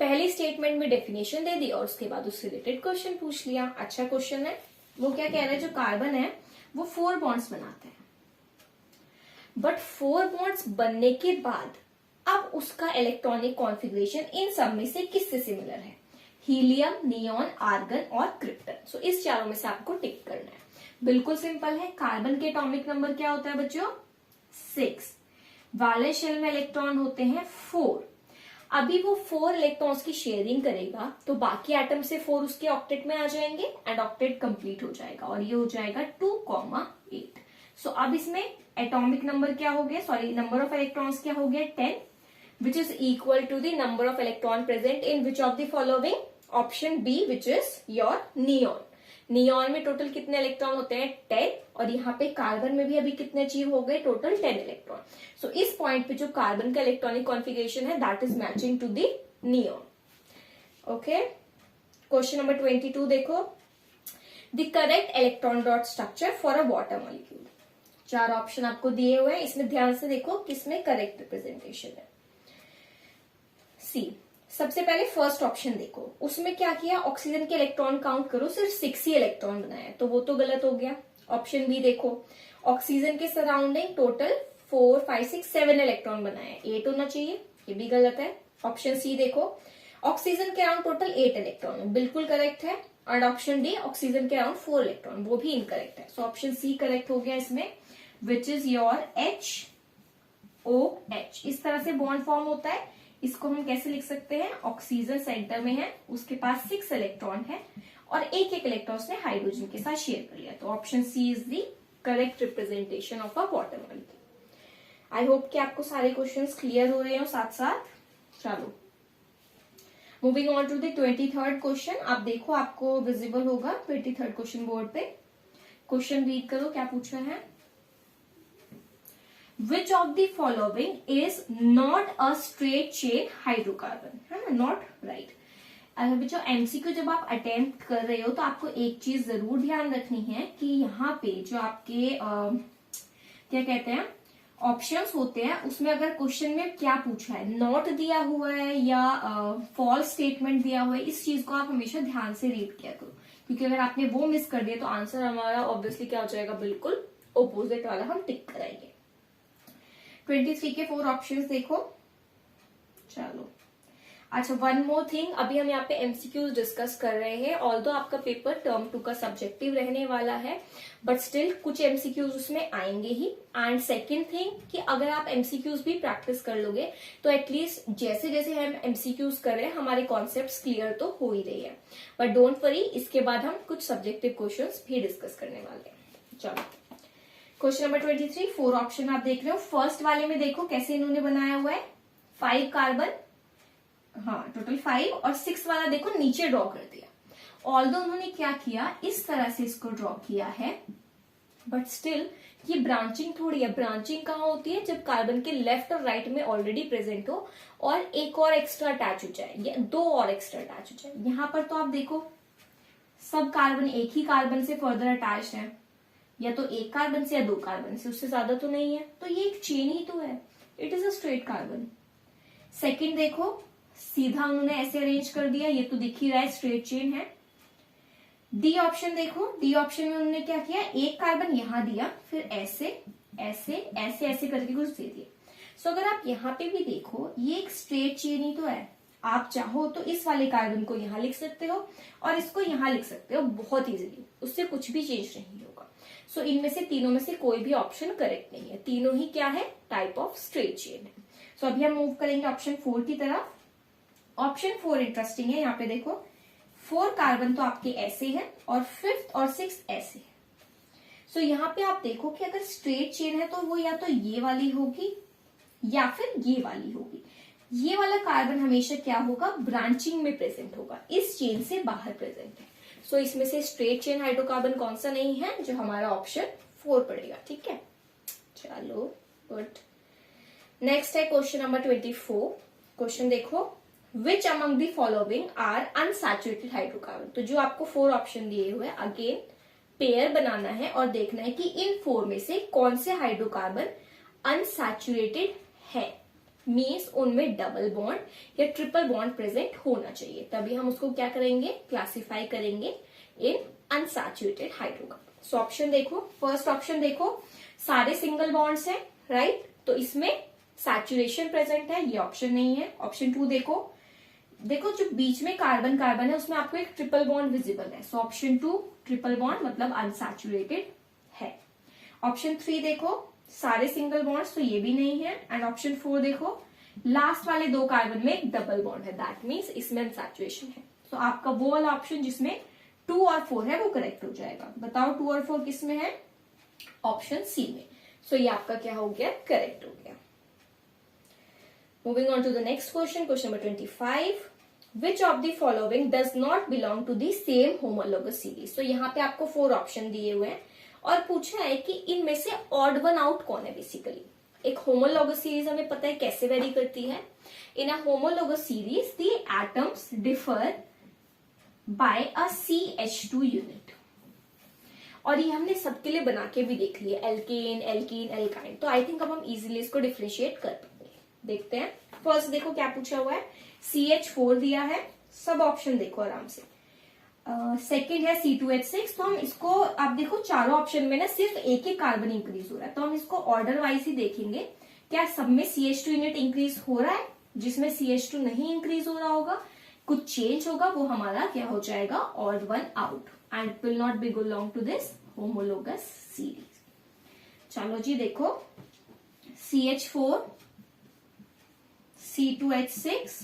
पहली स्टेटमेंट में डेफिनेशन दे दी और उसके बाद उससे रिलेटेड क्वेश्चन पूछ लिया। अच्छा क्वेश्चन है। वो क्या कह रहा है, जो कार्बन है वो 4 बॉन्ड्स बनाते हैं, बट 4 बॉन्ड्स बनने के बाद अब उसका इलेक्ट्रॉनिक कॉन्फिगरेशन इन सब में से किससे सिमिलर है, हीलियम, नियॉन, आर्गन और क्रिप्टन। सो इस चारों में से आपको टिक करना है। बिल्कुल सिंपल है। कार्बन के एटॉमिक नंबर क्या होता है बच्चों, 6। वैलेंस शेल में इलेक्ट्रॉन होते हैं 4। अभी वो 4 इलेक्ट्रॉन्स की शेयरिंग करेगा, तो बाकी एटम से 4 उसके ऑक्टेट में आ जाएंगे एंड ऑक्टेट कंप्लीट हो जाएगा, और ये हो जाएगा 2,8। सो अब इसमें एटॉमिक नंबर क्या हो गया, सॉरी नंबर ऑफ इलेक्ट्रॉन्स क्या हो गया, 10, which is equal to the number of electron present in which of the following, option B, which is your neon. Neon में टोटल कितने इलेक्ट्रॉन होते हैं, 10, और यहाँ पे कार्बन में भी अभी कितने अचीव हो गए, टोटल 10 इलेक्ट्रॉन। सो इस पॉइंट पे जो कार्बन का इलेक्ट्रॉनिक कॉन्फिगरेशन है that is matching to the neon. Okay, question number 22 देखो, the correct electron dot structure for a water molecule. 4 option आपको दिए हुए हैं, इसमें ध्यान से देखो किसमें करेक्ट रिप्रेजेंटेशन है। सी, सबसे पहले फर्स्ट ऑप्शन देखो, उसमें क्या किया, ऑक्सीजन के इलेक्ट्रॉन काउंट करो, सिर्फ 6 ही इलेक्ट्रॉन बनाए, तो वो तो गलत हो गया। ऑप्शन बी देखो, ऑक्सीजन के सराउंडिंग टोटल 4, 5, 6, 7 इलेक्ट्रॉन बनाए, 8 होना चाहिए, ये भी गलत है। ऑप्शन सी देखो, ऑक्सीजन के अराउंड टोटल 8 इलेक्ट्रॉन, बिल्कुल करेक्ट है। और ऑप्शन डी, ऑक्सीजन के अराउंड 4 इलेक्ट्रॉन, वो भी इनकरेक्ट है। सो ऑप्शन सी करेक्ट हो गया इसमें, विच इज योर HOH। इस तरह से बॉन्ड फॉर्म होता है। इसको हम कैसे लिख सकते हैं, ऑक्सीजन सेंटर में है, उसके पास 6 इलेक्ट्रॉन है और एक एक इलेक्ट्रॉन उसने हाइड्रोजन के साथ शेयर कर लिया, तो option C is the correct representation of a water molecule. I hope कि आपको सारे क्वेश्चंस क्लियर हो रहे हो साथ साथ। चलो moving on to the 23rd question. आप देखो, आपको विजिबल होगा 23rd क्वेश्चन बोर्ड पे। क्वेश्चन रीड करो, क्या पूछा है। Which of the following is not a straight chain hydrocarbon, है ना, not right। अगर बच्चों एमसीक्यू जब आप अटेम्प्ट कर रहे हो तो आपको एक चीज जरूर ध्यान रखनी है कि यहाँ पे जो आपके क्या कहते हैं ऑप्शंस होते हैं, उसमें अगर क्वेश्चन में क्या पूछा है, नॉट दिया हुआ है या फॉल्स स्टेटमेंट दिया हुआ है, इस चीज को आप हमेशा ध्यान से रीड किया करो, क्योंकि अगर आपने वो मिस कर दिया तो आंसर हमारा ऑब्वियसली क्या हो जाएगा, बिल्कुल ऑपोजिट वाला हम टिक कराएंगे। 23 के 4 ऑप्शंस देखो। चलो अच्छा, वन मोर थिंग, अभी हम यहाँ पे एमसीक्यूज डिस्कस कर रहे हैं। ऑल्दो आपका पेपर टर्म 2 का सब्जेक्टिव रहने वाला है, बट स्टिल कुछ एमसीक्यूज उसमें आएंगे ही। एंड सेकंड थिंग कि अगर आप एमसीक्यूज भी प्रैक्टिस कर लोगे तो एटलीस्ट जैसे जैसे हम एमसीक्यूज कर रहे हैं हमारे कॉन्सेप्ट्स क्लियर तो हो ही रही है। बट डोंट वरी, इसके बाद हम कुछ सब्जेक्टिव क्वेश्चंस भी डिस्कस करने वाले हैं। चलो क्वेश्चन नंबर 23, 4 ऑप्शन आप देख रहे हो। फर्स्ट वाले में देखो कैसे इन्होंने बनाया हुआ है, 5 कार्बन, हाँ टोटल 5, और 6 वाला देखो नीचे ड्रॉ कर दिया। ऑल्दो उन्होंने क्या किया, इस तरह से इसको ड्रॉ किया है, बट स्टिल ये ब्रांचिंग थोड़ी है। ब्रांचिंग कहाँ होती है, जब कार्बन के लेफ्ट और राइट में ऑलरेडी प्रेजेंट हो और एक और एक्स्ट्रा अटैच हो जाए या 2 और एक्स्ट्रा अटैच हो जाए। यहाँ पर तो आप देखो सब कार्बन एक ही कार्बन से फर्दर अटैच है, या तो एक कार्बन से या 2 कार्बन से, उससे ज्यादा तो नहीं है, तो ये एक चेन ही तो है, it is a straight carbon. Second देखो, सीधा उन्होंने ऐसे अरेंज कर दिया, ये तो दिख ही रहा है स्ट्रेट चेन है। डी ऑप्शन देखो, डी ऑप्शन में उन्होंने क्या किया, एक कार्बन यहां दिया, फिर ऐसे ऐसे ऐसे ऐसे करके कुछ दे दिया। सो अगर आप यहाँ पे भी देखो, ये एक स्ट्रेट चेन ही तो है। आप चाहो तो इस वाले कार्बन को यहाँ लिख सकते हो और इसको यहाँ लिख सकते हो बहुत इजीली, उससे कुछ भी चेंज नहीं होगा। सो इनमें से तीनों में से कोई भी ऑप्शन करेक्ट नहीं है, तीनों ही क्या है, टाइप ऑफ स्ट्रेट चेन है। सो अभी हम मूव करेंगे ऑप्शन 4 की तरफ। ऑप्शन 4 इंटरेस्टिंग है, यहाँ पे देखो 4 कार्बन तो आपके ऐसे हैं और 5th और 6th ऐसे है। सो यहाँ पे आप देखो कि अगर स्ट्रेट चेन है तो वो या तो ये वाली होगी या फिर ये वाली होगी। ये वाला कार्बन हमेशा क्या होगा, ब्रांचिंग में प्रेजेंट होगा, इस चेन से बाहर प्रेजेंट है। सो इसमें से स्ट्रेट चेन हाइड्रोकार्बन कौन सा नहीं है, जो हमारा ऑप्शन 4 पड़ेगा। ठीक है, चलो गुड। नेक्स्ट है क्वेश्चन नंबर 24। क्वेश्चन देखो, which among the following are unsaturated hydrocarbon. तो जो आपको 4 ऑप्शन दिए हुए, अगेन पेयर बनाना है और देखना है कि इन 4 में से कौन से हाइड्रोकार्बन अनसैचुरेटेड है, मीन्स उनमें डबल बॉन्ड या ट्रिपल बॉन्ड प्रेजेंट होना चाहिए, तभी हम उसको क्या करेंगे, क्लासिफाई करेंगे इन अनसैचुरेटेड हाइड्रोकार्बन। सो ऑप्शन देखो, फर्स्ट ऑप्शन देखो सारे सिंगल बॉन्ड्स हैं, राइट, तो इसमें सैचुरेशन प्रेजेंट है, ये ऑप्शन नहीं है। ऑप्शन 2 देखो, देखो जो बीच में कार्बन कार्बन है उसमें आपको एक ट्रिपल बॉन्ड विजिबल है, सो ऑप्शन 2 ट्रिपल बॉन्ड मतलब अनसैचुरेटेड है। ऑप्शन 3 देखो सारे सिंगल बॉन्ड्स, तो ये भी नहीं है। एंड ऑप्शन 4 देखो लास्ट वाले 2 कार्बन में एक डबल बॉन्ड है, दैट मीन्स इसमें अनसैचुरेशन है। तो आपका वो वाला ऑप्शन जिसमें 2 और 4 है वो करेक्ट हो जाएगा। बताओ 2 और 4 किस में है, ऑप्शन सी में। सो ये आपका क्या हो गया, करेक्ट हो गया। Moving on to the next question, question number 25। Which of the following does not belong to the same homologous series. तो यहाँ पे आपको 4 ऑप्शन दिए हुए हैं और पूछा है कि इनमें से ऑड वन आउट कौन है। बेसिकली एक होमोलोगस सीरीज हमें पता है कैसे वेरी करती है। In a homologous series the atoms differ by a CH2 unit. और ये हमने सबके लिए बना के भी देख लिया, एल्केन, एल्कीन, एल्काइन। तो आई थिंक अब हम इजीली इसको डिफ्रेंशिएट कर पाएंगे। देखते हैं। फर्स्ट देखो क्या पूछा हुआ है, CH4 दिया है, सब ऑप्शन देखो आराम से। सेकेंड है C2H6। तो हम इसको, आप देखो चारों ऑप्शन में ना सिर्फ एक एक कार्बन इंक्रीज हो रहा है, तो हम इसको ऑर्डर वाइज ही देखेंगे। क्या सब में CH2 यूनिट इंक्रीज हो रहा है? जिसमें CH2 नहीं इंक्रीज हो रहा होगा, कुछ चेंज होगा, वो हमारा क्या हो जाएगा, odd one out, and it will not be belong to this homologous series. चलो जी देखो, CH4, C2H6,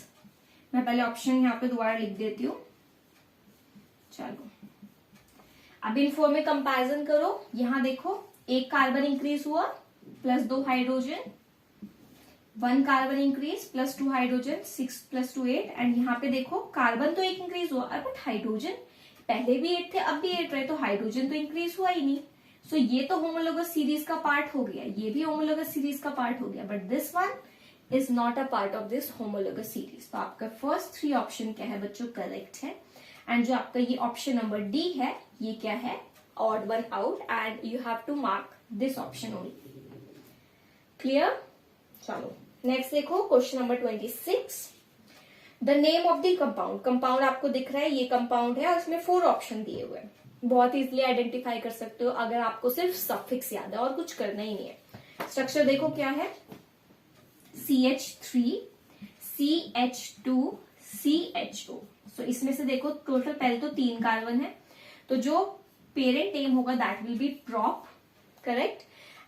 मैं पहले ऑप्शन यहाँ पे दोबारा लिख देती हूँ। चलो अब इन 4 में कंपैरिजन करो। यहां देखो एक कार्बन इंक्रीज हुआ plus 2 hydrogen, 1 carbon increase plus 2 hydrogen, 6 plus 2 8। And यहाँ पे देखो कार्बन तो एक इंक्रीज हुआ, बट हाइड्रोजन पहले भी 8 थे, अब भी 8 रहे, तो हाइड्रोजन तो इंक्रीज हुआ ही नहीं। सो ये तो होमोलोगस सीरीज का पार्ट हो गया, ये भी होमोलोगस सीरीज का पार्ट हो गया, but this one is not a part of this homologous series. तो आपका फर्स्ट 3 ऑप्शन क्या है बच्चों, करेक्ट है। एंड जो आपका ये ऑप्शन नंबर डी है, ये क्या है, odd one out, and you have to mark this option only. Clear? चलो नेक्स्ट देखो, question number 26। The name of the compound. Compound आपको दिख रहा है, ये कंपाउंड है और इसमें 4 ऑप्शन दिए हुए हैं। बहुत इजीली आइडेंटिफाई कर सकते हो अगर आपको सिर्फ सफिक्स याद है और कुछ करना ही नहीं है। स्ट्रक्चर देखो क्या है, CH3, CH2, CHO। तो इसमें से देखो टोटल पहले तो 3 कार्बन है, तो जो पेरेंट नेम होगा that will B prop, correct.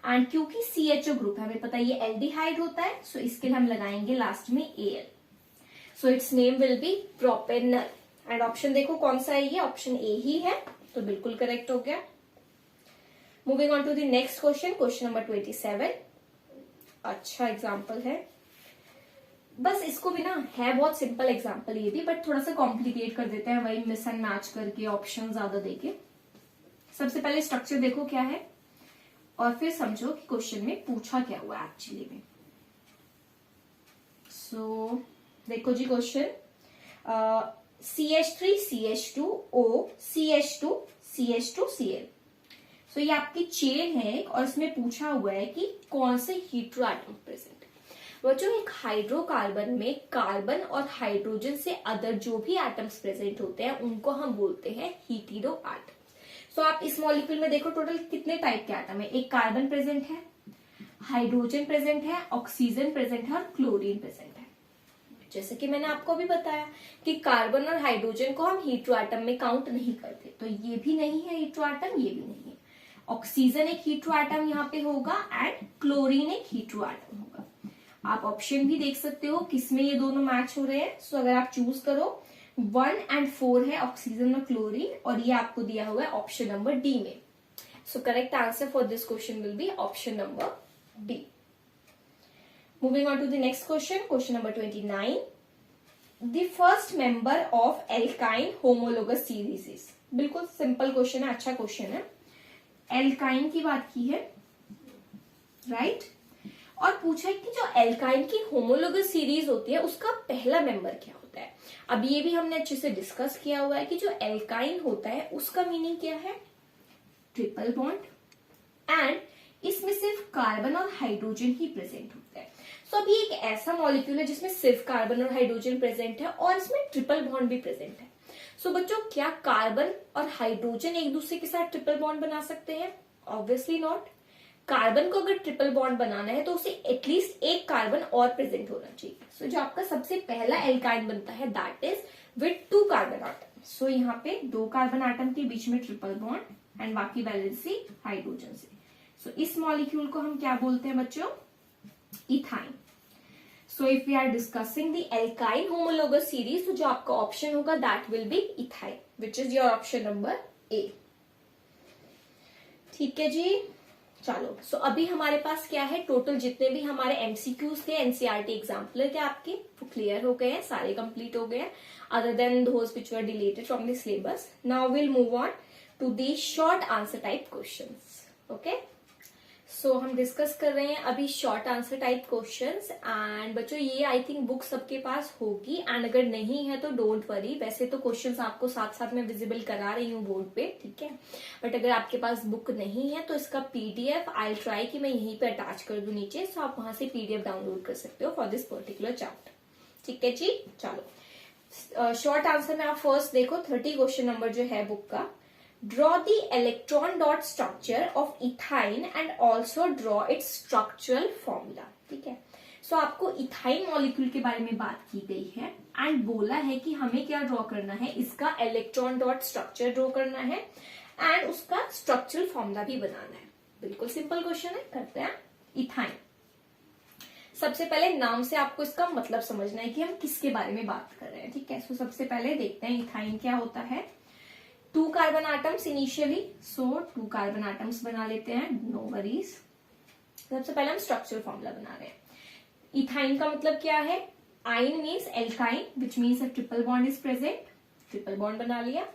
And क्योंकि CHO ग्रुप है, हमें पता है ये एल्डिहाइड होता है, सो इसके लिए हम लगाएंगे लास्ट में Al। So it's name will be propanal. And option देखो कौन सा है, ये ऑप्शन ए ही है, तो बिल्कुल करेक्ट हो गया। Moving on to the next question, question number 27। अच्छा एग्जाम्पल है, बस इसको भी ना है बहुत सिंपल एग्जाम्पल ये भी, बट थोड़ा सा कॉम्प्लिकेट कर देते हैं, वही मिस एंड मैच करके ऑप्शन ज्यादा देके। सबसे पहले स्ट्रक्चर देखो क्या है और फिर समझो कि क्वेश्चन में पूछा क्या हुआ एक्चुअली में। सो देखो जी question, CH3, CH2O, CH2, CH2, Cl। सो ये आपकी चेन है और इसमें पूछा हुआ है कि कौन से हीटेरो एटम प्रेजेंट है। बच्चों एक हाइड्रोकार्बन में कार्बन और हाइड्रोजन से अदर जो भी एटम्स प्रेजेंट होते हैं उनको हम बोलते हैं हीटेरो एटम्स। सो आप इस मॉलिक्यूल में देखो टोटल कितने टाइप के एटम है, एक कार्बन प्रेजेंट है, हाइड्रोजन प्रेजेंट है, ऑक्सीजन प्रेजेंट है और क्लोरीन प्रेजेंट है। जैसे कि मैंने आपको भी बताया कि कार्बन और हाइड्रोजन को हम हीटेरो एटम में काउंट नहीं करते, तो ये भी नहीं है हीटेरो एटम, ये भी नहीं है। ऑक्सीजन एक हीटेरो एटम यहाँ पे होगा एंड क्लोरीन एक हीटेरो एटम होगा। आप ऑप्शन भी देख सकते हो किसमें ये दोनों मैच हो रहे हैं। सो अगर आप चूज करो 1 and 4 है ऑक्सीजन और क्लोरीन, और ये आपको दिया हुआ है ऑप्शन नंबर डी में। So correct answer for this question will be option number D. Moving on to the next question, question number 29। The first member of alkyne homologous series is. बिल्कुल सिंपल क्वेश्चन है, अच्छा क्वेश्चन है। एल्काइन की बात की है, राइट और पूछा है कि जो एल्काइन की होमोलोगस सीरीज होती है उसका पहला मेंबर क्या होता है। अब ये भी हमने अच्छे से डिस्कस किया हुआ है कि जो एल्काइन होता है उसका मीनिंग क्या है, ट्रिपल बॉन्ड, एंड इसमें सिर्फ कार्बन और हाइड्रोजन ही प्रेजेंट होता है। सो अभी एक ऐसा मॉलिक्यूल है जिसमें सिर्फ कार्बन और हाइड्रोजन प्रेजेंट है और इसमें ट्रिपल बॉन्ड भी प्रेजेंट है। सो बच्चों क्या कार्बन और हाइड्रोजन एक दूसरे के साथ ट्रिपल बॉन्ड बना सकते हैं? Obviously not. कार्बन को अगर ट्रिपल बॉन्ड बनाना है तो उसे एटलीस्ट एक कार्बन और प्रेजेंट होना चाहिए। सो जो आपका सबसे पहला एल्काइन बनता है that is with 2 carbon atom. So यहाँ पे 2 कार्बन आटम के बीच में ट्रिपल बॉन्ड एंड बाकी वैलेंसी हाइड्रोजन से। सो इस मॉलिक्यूल को हम क्या बोलते हैं बच्चों, ethyne. So if we are discussing the alkyne homologous series, तो जो आपका ऑप्शन होगा that will be ethyne, which is your option number A. ठीक है जी, चलो। सो अभी हमारे पास क्या है, टोटल जितने भी हमारे एमसीक्यूज थे, एनसीईआरटी एग्जाम्पलर के आपके, वो क्लियर हो गए हैं, सारे कंप्लीट हो गए हैं, other than those which were deleted from the syllabus. Now will move on to the short answer type questions. Okay, so हम डिस्कस कर रहे हैं अभी short answer type questions. And बच्चों ये आई थिंक बुक सबके पास होगी, एंड अगर नहीं है तो डोंट वरी, वैसे तो क्वेश्चंस आपको साथ साथ में विजिबल करा रही हूँ बोर्ड पे, ठीक है। बट अगर आपके पास बुक नहीं है तो इसका पीडीएफ आई ट्राई कि मैं यहीं पे अटैच कर दूं नीचे, सो आप वहां से पीडीएफ डाउनलोड कर सकते हो फॉर दिस पर्टिकुलर चैप्टर, ठीक है जी। चलो शॉर्ट आंसर में आप फर्स्ट देखो 30 क्वेश्चन नंबर जो है बुक का। Draw the electron dot structure of ethyne and also draw its structural formula, ठीक है। सो आपको इथाइन मॉलिक्यूल के बारे में बात की गई है एंड बोला है कि हमें क्या ड्रॉ करना है, इसका इलेक्ट्रॉन डॉट स्ट्रक्चर ड्रॉ करना है एंड उसका स्ट्रक्चरल फॉर्मूला भी बनाना है। बिल्कुल सिंपल क्वेश्चन है, करते हैं। इथाइन, सबसे पहले नाम से आपको इसका मतलब समझना है कि हम किसके बारे में बात कर रहे हैं, ठीक है। सो सबसे पहले देखते हैं इथाइन क्या होता है। 2 कार्बन आटम्स इनिशियली, सो 2 कार्बन आटम्स बना लेते हैं, नो वरीज। सबसे पहले हम स्ट्रक्चरल फॉर्मूला बना रहे हैं। इथाइन का मतलब क्या है, आइन means alkyne which means a triple bond is present, triple bond बना लिया।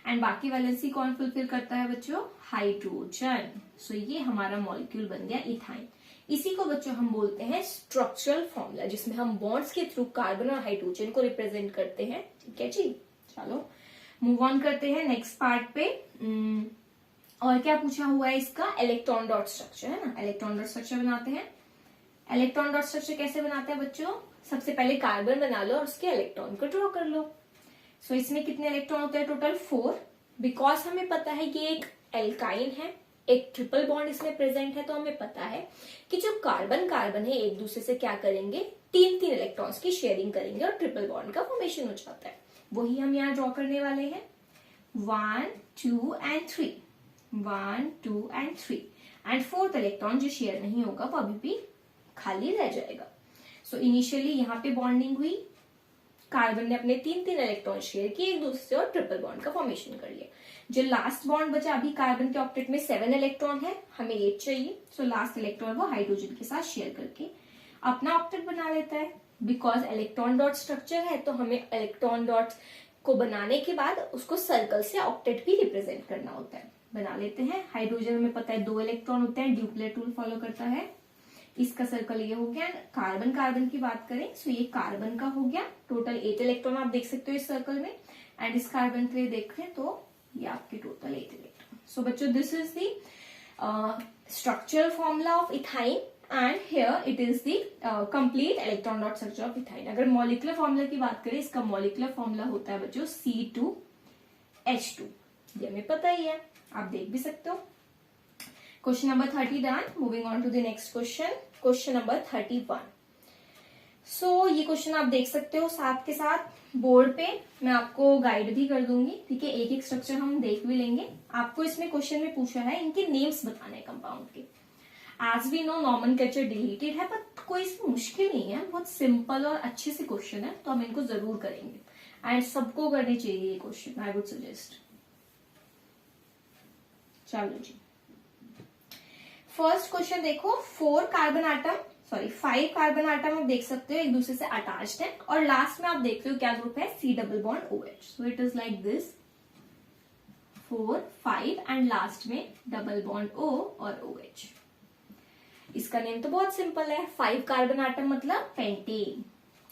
एंड बाकी वैलेंसी कौन फुलफिल करता है बच्चों, हाइड्रोजन। सो ये हमारा मॉलिक्यूल बन गया इथाइन। इसी को बच्चों हम बोलते हैं स्ट्रक्चरल फॉर्मूला, जिसमें हम बॉन्ड्स के थ्रू कार्बन और हाइड्रोजन को रिप्रेजेंट करते हैं, ठीक है जी। चलो मूव ऑन करते हैं नेक्स्ट पार्ट पे। और क्या पूछा हुआ है इसका, इलेक्ट्रॉन डॉट स्ट्रक्चर है ना, इलेक्ट्रॉन डॉट स्ट्रक्चर बनाते हैं। इलेक्ट्रॉन डॉट स्ट्रक्चर कैसे बनाते हैं बच्चों, सबसे पहले कार्बन बना लो और उसके इलेक्ट्रॉन को ड्रॉ कर लो। सो इसमें कितने इलेक्ट्रॉन होते हैं, टोटल 4। बिकॉज हमें पता है कि एक एल्काइन है, एक ट्रिपल बॉन्ड इसमें प्रेजेंट है, तो हमें पता है कि जो कार्बन कार्बन है एक दूसरे से क्या करेंगे, 3-3 इलेक्ट्रॉन्स की शेयरिंग करेंगे और ट्रिपल बॉन्ड का फॉर्मेशन हो जाता है। वही हम यहाँ ड्रॉ करने वाले हैं, 1, 2 and 3, 1, 2 and 3 and 4th electron जो शेयर नहीं होगा वो अभी भी खाली रह जाएगा। सो इनिशियली यहाँ पे बॉन्डिंग हुई, कार्बन ने अपने 3-3 इलेक्ट्रॉन शेयर किए एक दूसरे से और ट्रिपल बॉन्ड का फॉर्मेशन कर लिया। जो लास्ट बॉन्ड बचा, अभी कार्बन के ऑक्टेट में 7 इलेक्ट्रॉन है, हमें 8 चाहिए। सो लास्ट इलेक्ट्रॉन वो हाइड्रोजन के साथ शेयर करके अपना ऑक्टेट बना लेता है। बिकॉज इलेक्ट्रॉन डॉट स्ट्रक्चर है तो हमें इलेक्ट्रॉन डॉट को बनाने के बाद उसको सर्कल से ऑक्टेट भी रिप्रेजेंट करना होता है, बना लेते हैं। हाइड्रोजन में पता है 2 इलेक्ट्रॉन होते हैं, ड्यूप्लेट रूल फॉलो करता है। इसका सर्कल ये हो गया। कार्बन कार्बन की बात करें सो ये कार्बन का हो गया, टोटल 8 इलेक्ट्रॉन आप देख सकते हो इस सर्कल में। एंड इस कार्बन के लिए देखें तो ये आपके टोटल 8 इलेक्ट्रॉन। सो बच्चों this is the structural formula of ethyne and here it is the complete electron dot structure of ethyne. अगर मॉलिक्यूलर फॉर्मूला की बात करें, इसका मॉलिक्यूलर फॉर्मूला होता है बच्चों C2H2, ये हमें पता ही है, आप देख भी सकते हो। Question number 30 done. Moving on to the next question, question number 31। So ये क्वेश्चन आप देख सकते हो, साथ के साथ बोर्ड पे मैं आपको गाइड भी कर दूंगी, ठीक है। एक एक स्ट्रक्चर हम देख भी लेंगे। आपको इसमें क्वेश्चन में पूछा है इनके नेम्स बताने कंपाउंड के। As we know nomenclature deleted है, बट कोई इसमें मुश्किल नहीं है, बहुत सिंपल और अच्छे से क्वेश्चन है, तो हम इनको जरूर करेंगे एंड सबको करने चाहिए ये क्वेश्चन, आई वुड सजेस्ट। चलो जी, फर्स्ट क्वेश्चन देखो। 5 कार्बन आटम आप देख सकते हो एक दूसरे से अटैच्ड है, और लास्ट में आप देखते हो क्या ग्रुप है, C double bond OH। So it is like this 4, 5 and last में डबल बॉन्ड O और OH। इसका नेम तो बहुत सिंपल है, 5 कार्बन आटम मतलब पेंटेन,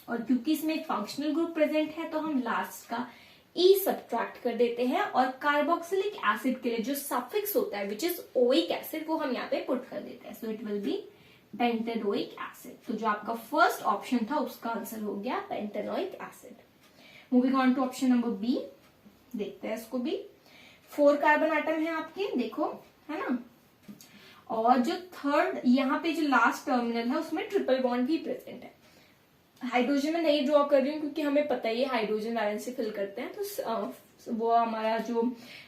और क्योंकि इसमें एक फंक्शनल ग्रुप प्रेजेंट है तो हम लास्ट का E सब्ट्रैक्ट कर देते हैं, और कार्बोक्सिलिक एसिड के लिए जो सफिक्स होता है विच इज ओइक एसिड वो हम यहाँ पे पुट कर देते हैं। So it will B pentanoic acid. तो जो आपका फर्स्ट ऑप्शन था उसका आंसर हो गया pentanoic acid. Moving on to option number B, देखते हैं इसको भी। 4 कार्बन आटम है आपके, देखो है ना, और जो थर्ड यहाँ पे जो लास्ट टर्मिनल है उसमें ट्रिपल बॉन्ड भी प्रेजेंट है। हाइड्रोजन में नहीं ड्रॉ कर रही हूँ क्योंकि हमें पता ही है हाइड्रोजन वैलेंसी फिल करते हैं, तो वो हमारा जो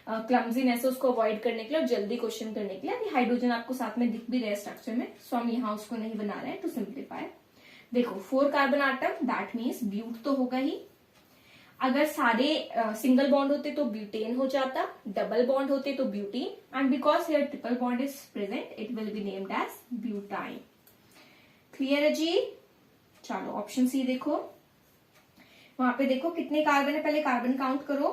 क्लमजीनेस है उसको अवॉइड करने के लिए और जल्दी क्वेश्चन करने के लिए। अभी हाइड्रोजन आपको साथ में दिख भी रहे स्ट्रक्चर में, सो हम यहाँ उसको नहीं बना रहे हैं टू सिंप्लीफाई। देखो 4 carbon atom, that means but तो होगा ही। अगर सारे सिंगल बॉन्ड होते तो ब्यूटेन हो जाता, डबल बॉन्ड होते तो butene, and because here triple bond is present it will be named as butyne. Clear है जी। चलो ऑप्शन सी देखो, वहां पे देखो कितने कार्बन है, पहले कार्बन काउंट करो,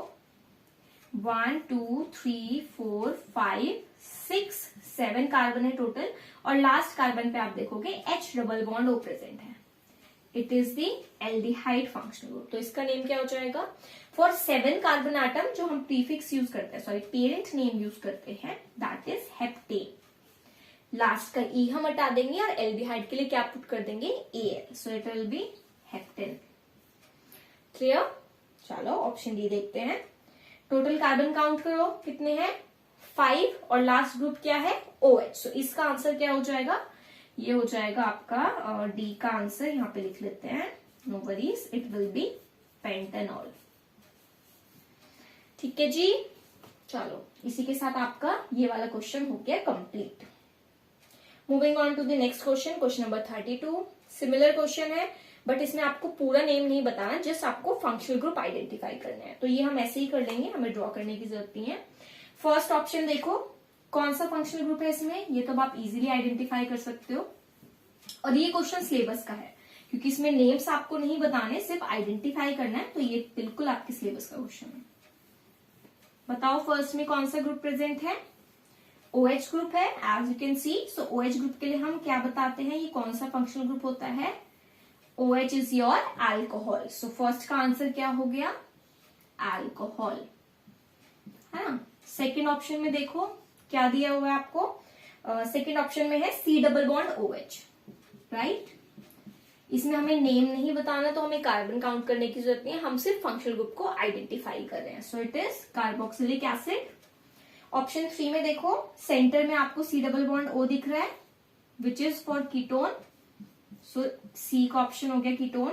1 2 3 4 5 6 7 कार्बन है टोटल, और लास्ट कार्बन पे आप देखोगे H double bond O present है. It is the aldehyde functional group. तो इसका नेम क्या हो जाएगा? फॉर 7 कार्बन एटम जो हम प्रीफिक्स यूज करते हैं, सॉरी पेरेंट नेम यूज करते हैं, दैट इज हेप्टेन. लास्ट का ई हम हटा देंगे और एल्डिहाइड के लिए क्या पुट कर देंगे? Al. So it will B heptane. Clear? चलो ऑप्शन डी देखते हैं. टोटल कार्बन काउंट करो कितने हैं? 5, और लास्ट ग्रुप क्या है? OH. सो इसका आंसर क्या हो जाएगा? ये हो जाएगा आपका डी का आंसर. यहां पे लिख लेते हैं, no worries, it will be pentanol. ठीक है जी. चलो इसी के साथ आपका ये वाला क्वेश्चन हो गया complete. Moving on to the next question, question number 32. Similar question है, बट इसमें आपको पूरा नेम नहीं बताना, जस्ट आपको फंक्शनल ग्रुप आइडेंटिफाई करना है. तो ये हम ऐसे ही कर लेंगे, हमें ड्रॉ करने की जरूरत नहीं है. फर्स्ट ऑप्शन देखो, कौन सा फंक्शनल ग्रुप है इसमें, ये तो आप इजीली आइडेंटिफाई कर सकते हो. और ये क्वेश्चन सिलेबस का है, क्योंकि इसमें नेम्स आपको नहीं बताने, सिर्फ आइडेंटिफाई करना है. तो ये बिल्कुल आपके सिलेबस का क्वेश्चन है. बताओ फर्स्ट में कौन सा ग्रुप प्रेजेंट है? OH ग्रुप है, as you can see. So OH group के लिए हम क्या बताते हैं, ये कौन सा फंक्शनल ग्रुप होता है? OH is your alcohol. So first का आंसर क्या हो गया? अल्कोहल, है ना. सेकेंड ऑप्शन में देखो क्या दिया हुआ है आपको. सेकेंड ऑप्शन में है C double bond OH, right. इसमें हमें नेम नहीं बताना, तो हमें कार्बन काउंट करने की जरूरत नहीं है, हम सिर्फ फंक्शनल ग्रुप को आइडेंटिफाई कर रहे हैं. So it is carboxylic acid. Option 3 में देखो, सेंटर में आपको C डबल बॉन्ड O दिख रहा है, which is for ketone. So C का ऑप्शन हो गया कीटोन.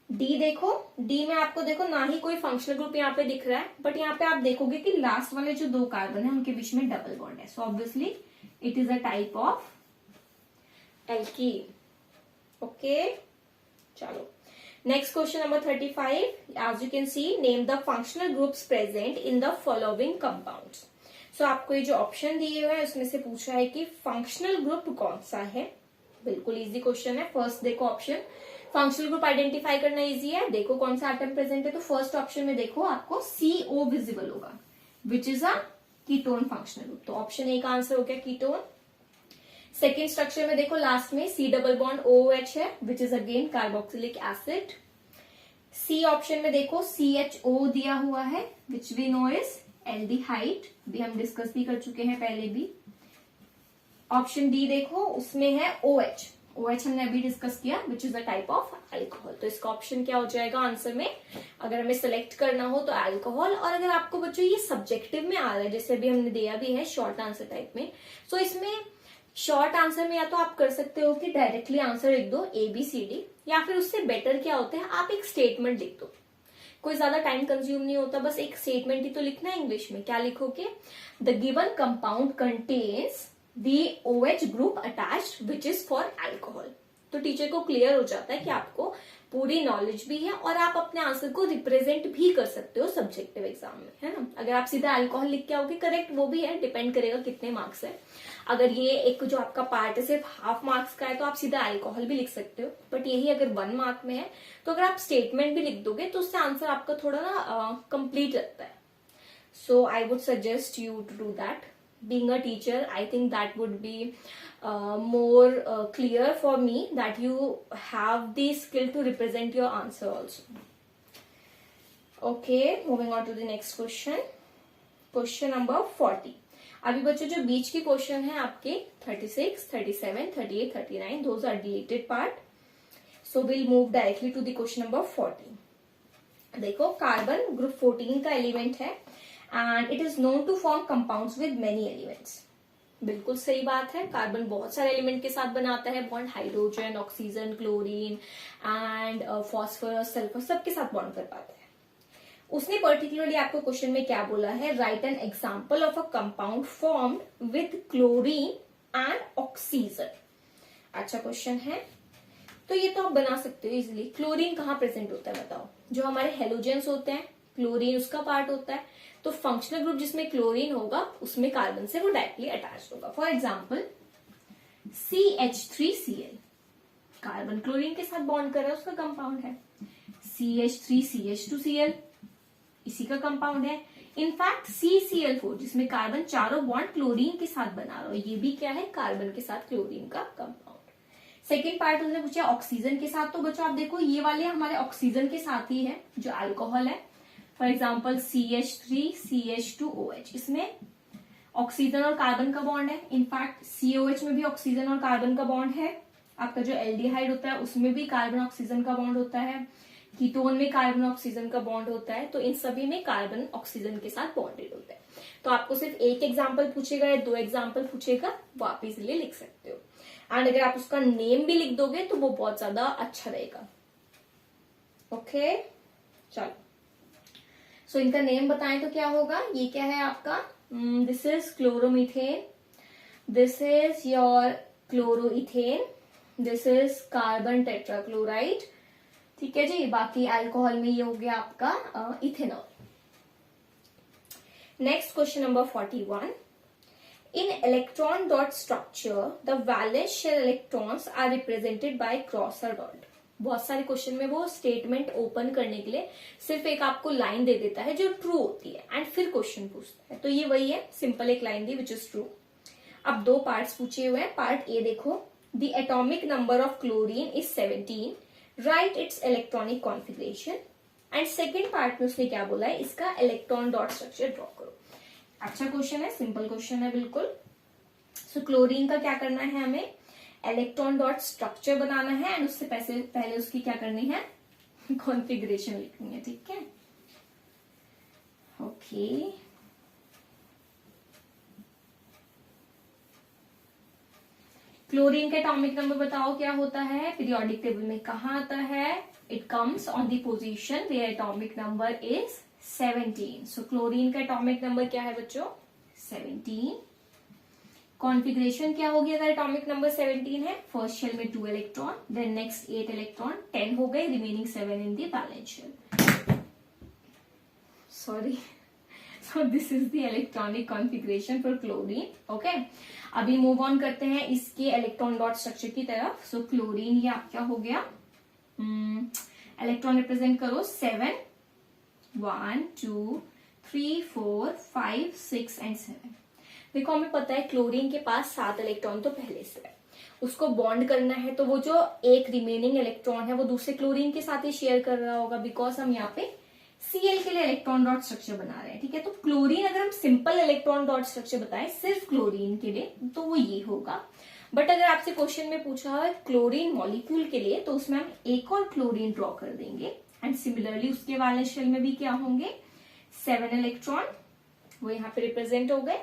डी देखो, डी में आपको देखो ना ही कोई फंक्शनल ग्रुप यहाँ पे दिख रहा है, बट यहाँ पे आप देखोगे कि लास्ट वाले जो 2 कार्बन है उनके बीच में डबल बॉन्ड है. So obviously it is a type of alkene. Okay, चलो next question number 35. As you can see, name the functional groups present in the following compounds. So आपको ये जो ऑप्शन दिए हुए हैं उसमें से पूछा है कि फंक्शनल ग्रुप कौन सा है. बिल्कुल इजी क्वेश्चन है. फर्स्ट देखो ऑप्शन, फंक्शनल ग्रुप आइडेंटिफाई करना इजी है. देखो कौन सा एटम प्रेजेंट है, तो फर्स्ट ऑप्शन में देखो आपको CO विजिबल होगा, विच is a ketone functional group. तो ऑप्शन ए का आंसर हो गया कीटोन. सेकेंड स्ट्रक्चर में देखो लास्ट में C डबल बॉन्ड OH है, which is again carboxylic acid. C option में देखो CHO दिया हुआ है, which we know is aldehyde. भी हम डिस्कस भी कर चुके हैं पहले भी. ऑप्शन डी देखो, उसमें है OH हमने अभी डिस्कस किया, विच is a type of alcohol. तो इसका ऑप्शन क्या हो जाएगा आंसर में, अगर हमें सेलेक्ट करना हो तो अल्कोहल. और अगर आपको बच्चों ये सब्जेक्टिव में आ रहा है, जैसे अभी हमने दिया भी है शॉर्ट आंसर टाइप में, तो इसमें शॉर्ट आंसर में या तो आप कर सकते हो कि डायरेक्टली आंसर लिख दो ABCD, या फिर उससे बेटर क्या होता है, आप एक स्टेटमेंट लिख दो. कोई ज्यादा टाइम कंज्यूम नहीं होता, बस एक स्टेटमेंट ही तो लिखना है. इंग्लिश में क्या लिखोगे? The given compound contains the OH group attached which is for alcohol. तो टीचर को क्लियर हो जाता है कि आपको पूरी नॉलेज भी है और आप अपने आंसर को रिप्रेजेंट भी कर सकते हो सब्जेक्टिव एग्जाम में, है ना. अगर आप सीधा अल्कोहल लिख के आओगे, करेक्ट वो भी है, डिपेंड करेगा कितने मार्क्स है. अगर ये एक जो आपका पार्ट है सिर्फ हाफ मार्क्स का है, तो आप सीधा अल्कोहल भी लिख सकते हो. बट यही अगर 1 मार्क में है, तो अगर आप स्टेटमेंट भी लिख दोगे तो उससे आंसर आपका थोड़ा ना कंप्लीट लगता है. So I would suggest you to do that. Being a teacher, I think that would be more clear for me, that you have the skill to represent your answer also. Okay, moving on to the next question. Question number 40. अभी बच्चों जो बीच की क्वेश्चन है आपके 36, 37, 38, 39, those are deleted part. So we'll move directly to the question number 40. देखो कार्बन ग्रुप 14 का एलिमेंट है and it is known to form compounds with many elements. बिल्कुल सही बात है. कार्बन बहुत सारे एलिमेंट के साथ बनाता है bond. Hydrogen, oxygen, chlorine and phosphorus, sulphur, सबके साथ बॉन्ड कर पाता है. उसने पर्टिकुलरली आपको क्वेश्चन में क्या बोला है, right an example of a compound formed with chlorine and oxygen. अच्छा क्वेश्चन है, तो ये तो आप बना सकते हो इजिली. क्लोरीन कहाँ प्रेजेंट होता है बताओ? जो हमारे हेलोजेंस होते हैं, क्लोरीन उसका पार्ट होता है. तो फंक्शनल ग्रुप जिसमें क्लोरीन होगा उसमें कार्बन से वो डायरेक्टली अटैच होगा. For example CH3Cl, carbon chlorine के साथ बॉन्ड कर रहा है, उसका कंपाउंड है. CH3CH2Cl, इसी का कंपाउंड है. इनफैक्ट CCl4 जिसमें कार्बन चारों बॉन्ड क्लोरीन के साथ बना रहा है, ये भी क्या है, कार्बन के साथ क्लोरीन का कंपाउंड। सेकेंड पार्ट उसने पूछा ऑक्सीजन के साथ, तो बच्चों आप देखो ये वाले हमारे ऑक्सीजन के साथ ही है जो अल्कोहल है। फॉर एग्जाम्पल CH3 CH2OH, इसमें ऑक्सीजन और कार्बन का बॉन्ड है। इनफैक्ट COH में भी ऑक्सीजन और कार्बन का बॉन्ड है। आपका जो एल्डिहाइड होता है उसमें भी कार्बन ऑक्सीजन का बॉन्ड होता है। कीटोन में कार्बन ऑक्सीजन का बॉन्ड होता है। तो इन सभी में कार्बन ऑक्सीजन के साथ बॉन्डेड होता है। तो आपको सिर्फ एक एग्जाम्पल पूछेगा या 2 एग्जाम्पल पूछेगा, वो आप इजिली लिख सकते हो। एंड अगर आप उसका नेम भी लिख दोगे तो वो बहुत ज्यादा अच्छा रहेगा। ओके चलो, सो इनका नेम बताएं तो क्या होगा। ये क्या है आपका, this is chloromethane, this is your chloroethane, this is carbon tetrachloride. ठीक है जी, बाकी अल्कोहल में ये हो गया आपका ethanol. Next question number 41। In electron dot structure the valence shell electrons are represented by cross और डॉट। बहुत सारे क्वेश्चन में वो स्टेटमेंट ओपन करने के लिए सिर्फ एक आपको लाइन दे देता है जो ट्रू होती है एंड फिर क्वेश्चन पूछता है। तो ये वही है, सिंपल एक line the which is true. अब 2 पार्ट्स पूछे हुए हैं। पार्ट ए देखो, the atomic number of chlorine is 17, right it's electronic configuration. And second part में उसने क्या बोला है, इसका इलेक्ट्रॉन डॉट स्ट्रक्चर ड्रॉ करो। अच्छा क्वेश्चन है, सिंपल क्वेश्चन है बिल्कुल। सो क्लोरीन का क्या करना है, हमें इलेक्ट्रॉन डॉट स्ट्रक्चर बनाना है एंड उससे पहले उसकी क्या करनी है, कॉन्फिगरेशन लिखनी है। ठीक है, ओके। क्लोरीन का एटॉमिक नंबर बताओ क्या होता है, पीरियोडिक टेबल में कहाँ आता है, it comes on the position where atomic number is 17। So chlorine का एटॉमिक नंबर क्या है बच्चों, 17। कॉन्फिगरेशन क्या होगी अगर एटॉमिक नंबर 17 है, फर्स्ट शेल में 2 इलेक्ट्रॉन, देन नेक्स्ट 8 इलेक्ट्रॉन, 10 हो गए, remaining 7 in the valence shell. Sorry, so this is the electronic configuration for chlorine. Okay, अभी मूव ऑन करते हैं इसके इलेक्ट्रॉन डॉट स्ट्रक्चर की तरफ। सो क्लोरीन ये क्या हो गया, इलेक्ट्रॉन रिप्रेजेंट करो 7, 1 2 3 4 5 6 एंड 7। देखो हमें पता है क्लोरीन के पास 7 इलेक्ट्रॉन तो पहले से है, उसको बॉन्ड करना है तो वो जो एक रिमेनिंग इलेक्ट्रॉन है वो दूसरे क्लोरीन के साथ ही शेयर कर रहा होगा, बिकॉज हम यहाँ पे Cl के लिए इलेक्ट्रॉन डॉट स्ट्रक्चर बना रहे हैं। ठीक है, तो क्लोरीन अगर हम सिंपल इलेक्ट्रॉन डॉट स्ट्रक्चर बताएं सिर्फ क्लोरीन के लिए तो वो ये होगा। बट अगर आपसे क्वेश्चन में पूछा है क्लोरीन मॉलिक्यूल के लिए तो उसमें हम एक और क्लोरीन ड्रॉ कर देंगे एंड सिमिलरली उसके वैलेंस शेल में भी क्या होंगे, 7 इलेक्ट्रॉन, वो यहाँ पे रिप्रेजेंट हो गए।